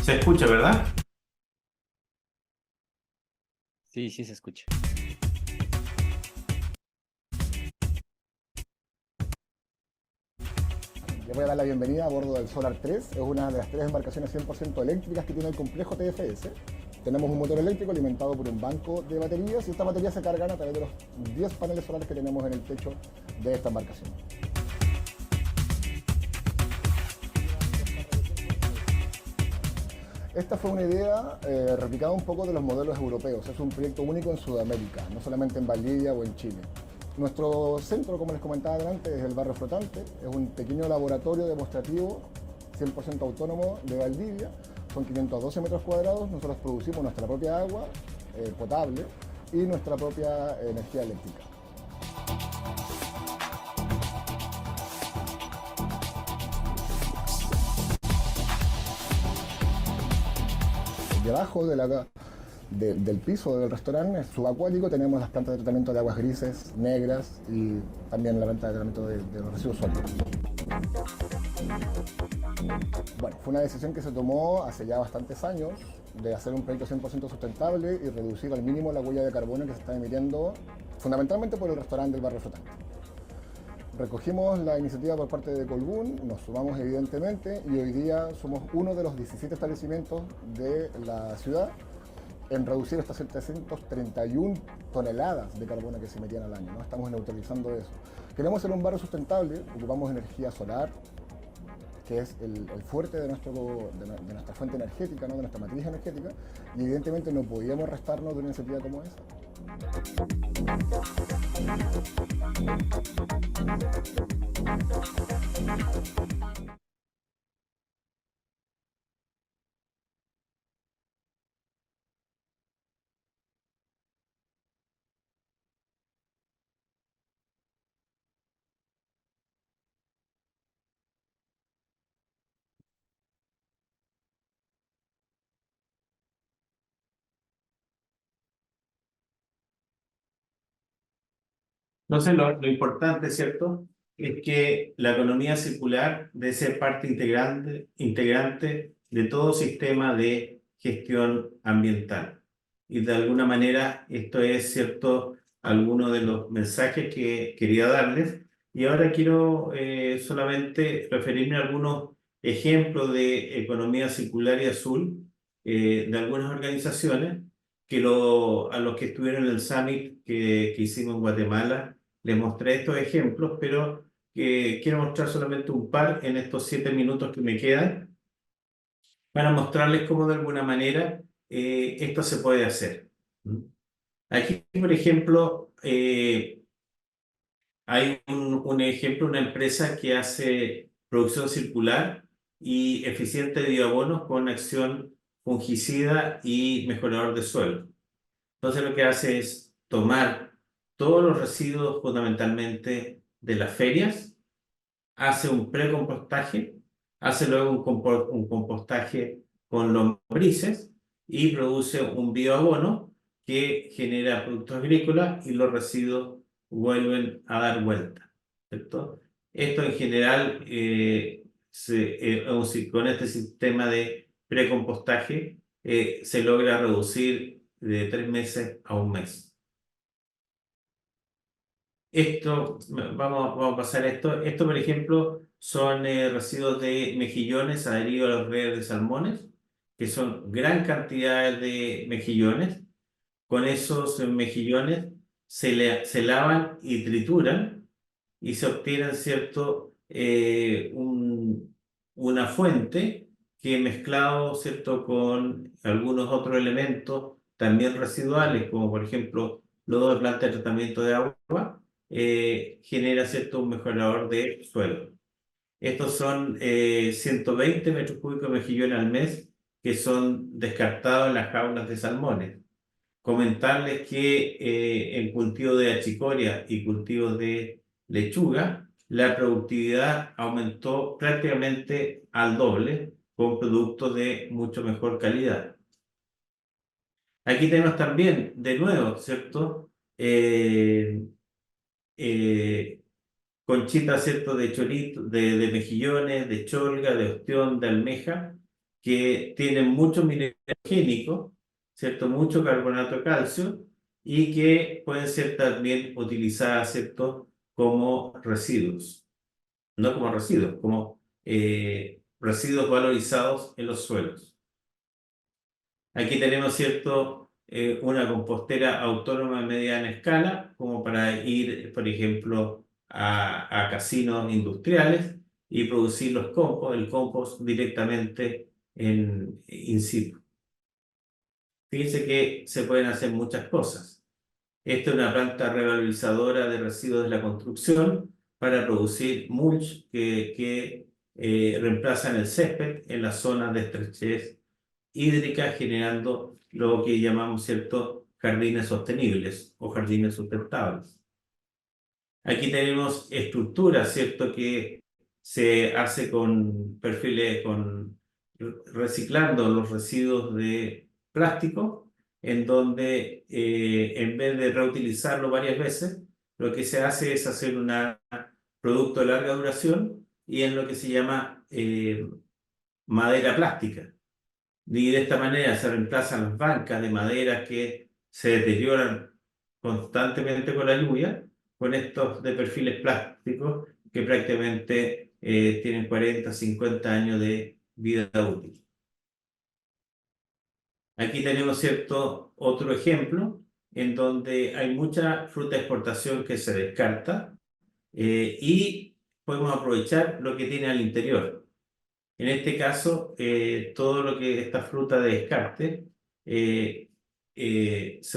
Se escucha, ¿verdad? Sí, sí se escucha. Le voy a dar la bienvenida a bordo del Solar 3. Es una de las 3 embarcaciones 100% eléctricas que tiene el complejo TFS. Tenemos un motor eléctrico alimentado por un banco de baterías y estas baterías se cargan a través de los 10 paneles solares que tenemos en el techo de esta embarcación. Esta fue una idea replicada un poco de los modelos europeos. Es un proyecto único en Sudamérica, no solamente en Valdivia o en Chile. Nuestro centro, como les comentaba adelante, es el Barrio Flotante. Es un pequeño laboratorio demostrativo 100% autónomo de Valdivia. Son 512 metros cuadrados. Nosotros producimos nuestra propia agua potable y nuestra propia energía eléctrica. Debajo del piso del restaurante subacuático tenemos las plantas de tratamiento de aguas grises, negras y también la planta de tratamiento de los residuos sólidos. Bueno, fue una decisión que se tomó hace ya bastantes años de hacer un proyecto 100% sustentable y reducir al mínimo la huella de carbono que se está emitiendo fundamentalmente por el restaurante del Barrio Flotante. Recogimos la iniciativa por parte de Colbún, nos sumamos evidentemente y hoy día somos uno de los 17 establecimientos de la ciudad en reducir estas 731 toneladas de carbono que se emitían al año, ¿no? Estamos neutralizando eso. Queremos ser un barrio sustentable, ocupamos energía solar, que es el fuerte de nuestra fuente energética, ¿no? De nuestra matriz energética, y evidentemente no podíamos restarnos de una iniciativa como esa. Entonces, lo importante, ¿cierto?, es que la economía circular debe ser parte integrante de todo sistema de gestión ambiental. Y de alguna manera, esto es, ¿cierto?, alguno de los mensajes que quería darles. Y ahora quiero solamente referirme a algunos ejemplos de economía circular y azul de algunas organizaciones a los que estuvieron en el summit que hicimos en Guatemala. Les mostré estos ejemplos, pero quiero mostrar solamente un par en estos 7 minutos que me quedan para mostrarles cómo de alguna manera esto se puede hacer. Aquí, por ejemplo, hay un ejemplo, una empresa que hace producción circular y eficiente de bioabonos con acción fungicida y mejorador de suelo. Entonces lo que hace es tomar todos los residuos fundamentalmente de las ferias, hace un precompostaje, hace luego un compostaje con lombrices y produce un bioabono que genera productos agrícolas y los residuos vuelven a dar vuelta, ¿cierto? Esto en general, con este sistema de precompostaje, se logra reducir de 3 meses a 1 mes. Vamos a pasar esto. Esto, por ejemplo, son residuos de mejillones adheridos a las redes de salmones que son gran cantidad de mejillones. Con esos mejillones se lavan y trituran y se obtienen, ¿cierto? Una fuente que mezclado, ¿cierto? Con algunos otros elementos también residuales, como por ejemplo lodo de planta de tratamiento de agua, genera, ¿cierto? Un mejorador de suelo. Estos son 120 metros cúbicos de mejillones al mes que son descartados en las jaulas de salmones. Comentarles que en cultivo de achicoria y cultivo de lechuga, la productividad aumentó prácticamente al doble con productos de mucho mejor calidad. Aquí tenemos también, de nuevo, ¿cierto? Conchitas, ¿cierto? De chorito, de mejillones, de cholga, de ostión, de almeja, que tienen mucho mineral génico, ¿cierto? Mucho carbonato de calcio y que pueden ser también utilizadas, ¿cierto? Como residuos. No como residuos, como residuos valorizados en los suelos. Aquí tenemos, ¿cierto? Una compostera autónoma de mediana escala, como para ir, por ejemplo, a casinos industriales y producir el compost directamente in situ. Fíjense que se pueden hacer muchas cosas. Esta es una planta revalorizadora de residuos de la construcción para producir mulch que reemplazan el césped en las zonas de estrechez hídrica, generando lo que llamamos, ¿cierto?, jardines sostenibles o jardines sustentables. Aquí tenemos estructuras, ¿cierto?, que se hace con perfiles, reciclando los residuos de plástico, en donde en vez de reutilizarlo varias veces, lo que se hace es hacer un producto de larga duración y en lo que se llama madera plástica. Y de esta manera se reemplazan las bancas de madera que se deterioran constantemente con la lluvia, con estos de perfiles plásticos que prácticamente tienen 40, 50 años de vida útil. Aquí tenemos, ¿cierto?, otro ejemplo en donde hay mucha fruta de exportación que se descarta y podemos aprovechar lo que tiene al interior. En este caso, todo lo que esta fruta de descarte se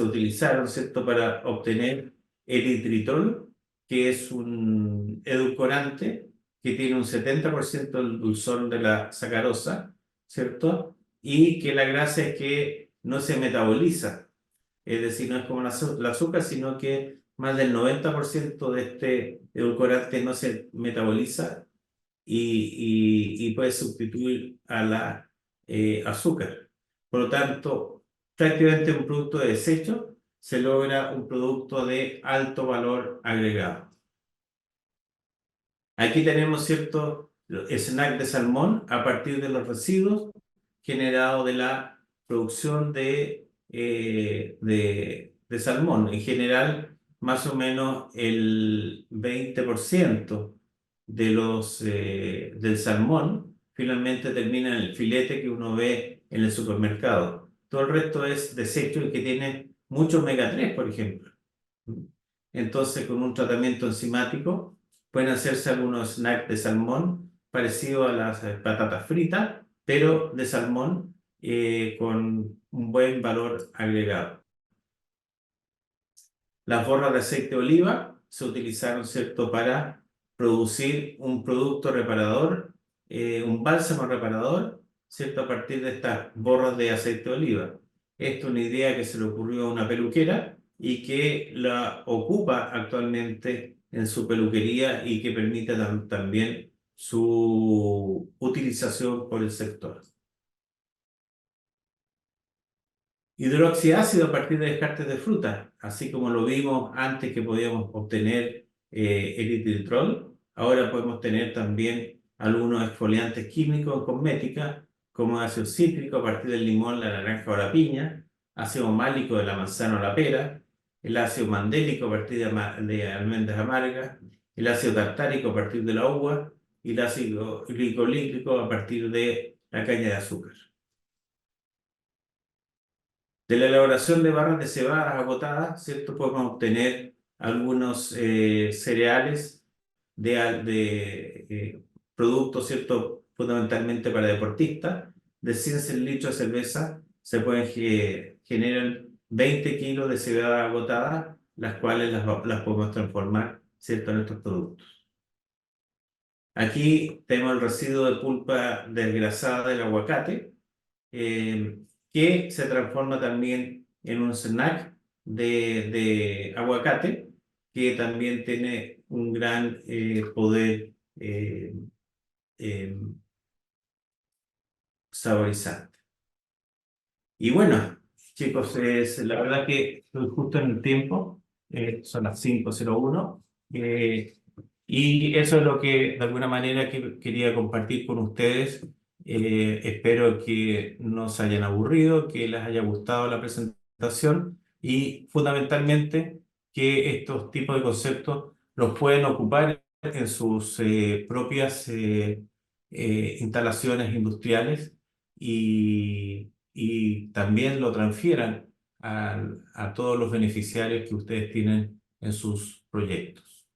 utilizaron, ¿cierto?, para obtener eritritol, que es un edulcorante que tiene un 70% del dulzor de la sacarosa, ¿cierto? Y que la gracia es que no se metaboliza, es decir, no es como el azúcar, sino que más del 90% de este edulcorante no se metaboliza y puede sustituir a la azúcar. Por lo tanto, prácticamente un producto de desecho se logra un producto de alto valor agregado. Aquí tenemos, ¿cierto?, snack de salmón a partir de los residuos generados de la producción de salmón. En general, más o menos el 20% del salmón finalmente termina en el filete que uno ve en el supermercado. Todo el resto es desecho y que tiene mucho omega 3, por ejemplo. Entonces, con un tratamiento enzimático, pueden hacerse algunos snacks de salmón parecidos a las patatas fritas, pero de salmón con un buen valor agregado. Las borras de aceite de oliva se utilizaron, ¿cierto?, para producir un producto reparador, un bálsamo reparador, ¿cierto?, a partir de estas borras de aceite de oliva. Esto es una idea que se le ocurrió a una peluquera y que la ocupa actualmente en su peluquería y que permite también su utilización por el sector. Hidroxiácido a partir de descartes de fruta, así como lo vimos antes que podíamos obtener eritritol, ahora podemos tener también algunos exfoliantes químicos en cosmética, como ácido cítrico a partir del limón, la naranja o la piña, ácido málico de la manzana o la pera, el ácido mandélico a partir de almendras amargas, el ácido tartárico a partir de la uva y el ácido glicolítico a partir de la caña de azúcar. De la elaboración de barras de cebada agotadas, ¿cierto? Podemos obtener algunos cereales de productos, ¿cierto? Fundamentalmente para deportistas. De 100 litros de cerveza se pueden generar 20 kilos de cebada agotada, las cuales las podemos transformar, ¿cierto? En nuestros productos. Aquí tenemos el residuo de pulpa desgrasada del aguacate, que se transforma también en un snack de aguacate, que también tiene un gran poder eh, saborizante. Y bueno, chicos, la verdad que estoy justo en el tiempo, son las 5:01, y eso es lo que de alguna manera quería compartir con ustedes. Espero que no se hayan aburrido, que les haya gustado la presentación y fundamentalmente que estos tipos de conceptos los pueden ocupar en sus propias instalaciones industriales y también lo transfieran a todos los beneficiarios que ustedes tienen en sus proyectos.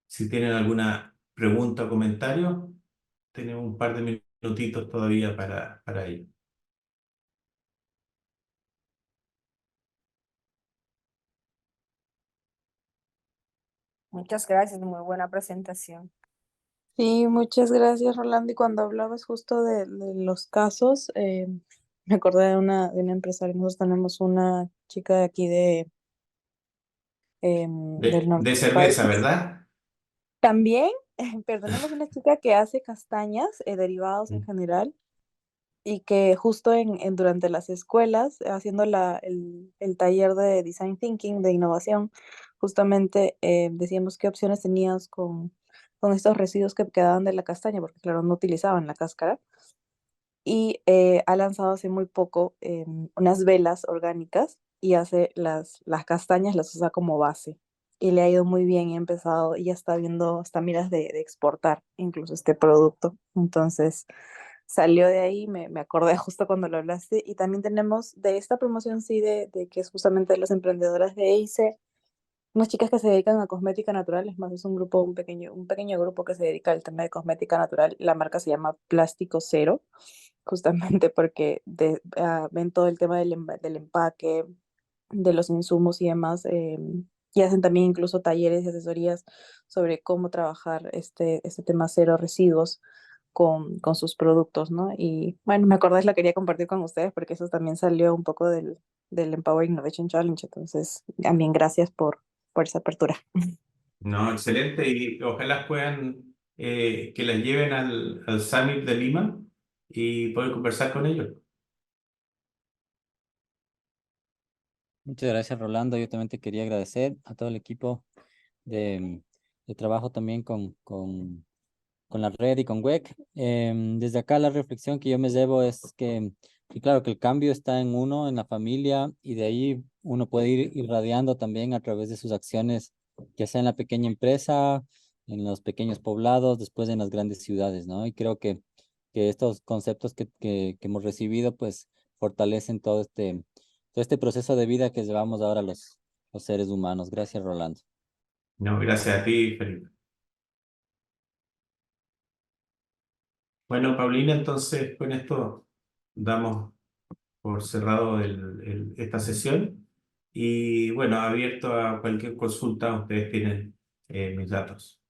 Si tienen alguna pregunta o comentario, tenemos un par de minutitos todavía para ello. Muchas gracias, muy buena presentación. Sí, muchas gracias, Rolando. Y cuando hablabas justo de los casos, me acordé de una empresaria. Nosotros tenemos una chica de aquí del norte De del cerveza, país. ¿verdad? También, pero tenemos una chica que hace castañas, derivados en general, y que justo durante las escuelas, haciendo el taller de Design Thinking, de innovación, justamente decíamos qué opciones tenías con estos residuos que quedaban de la castaña, porque claro, no utilizaban la cáscara. Y ha lanzado hace muy poco unas velas orgánicas y hace las castañas, las usa como base. Y le ha ido muy bien y ha empezado, y ya está viendo, hasta miras de exportar incluso este producto. Entonces salió de ahí, me acordé justo cuando lo hablaste. Y también tenemos de esta promoción, sí, de que es justamente de las emprendedoras de EICE, unas chicas que se dedican a cosmética natural. Es más, es un grupo, un pequeño grupo que se dedica al tema de cosmética natural. La marca se llama Plástico Cero, justamente porque ven todo el tema del empaque, de los insumos y demás, y hacen también incluso talleres y asesorías sobre cómo trabajar este tema cero residuos con sus productos, ¿no? Y bueno, me acordé, la quería compartir con ustedes porque eso también salió un poco del Empower Innovation Challenge. Entonces, también gracias por esa apertura. No, excelente. Y ojalá puedan que las lleven al Summit de Lima y poder conversar con ellos. Muchas gracias, Rolando. Yo también te quería agradecer a todo el equipo de trabajo también con la red y con WEC. Desde acá la reflexión que yo me llevo es que claro, que el cambio está en uno, en la familia, y de ahí uno puede ir irradiando también a través de sus acciones, ya sea en la pequeña empresa, en los pequeños poblados, después en las grandes ciudades, ¿no? Y creo que estos conceptos que hemos recibido, pues, fortalecen todo este proceso de vida que llevamos ahora los seres humanos. Gracias, Rolando. No, gracias a ti, Felipe. Bueno, Paulina, entonces con esto damos por cerrado esta sesión y bueno, abierto a cualquier consulta, ustedes tienen mis datos.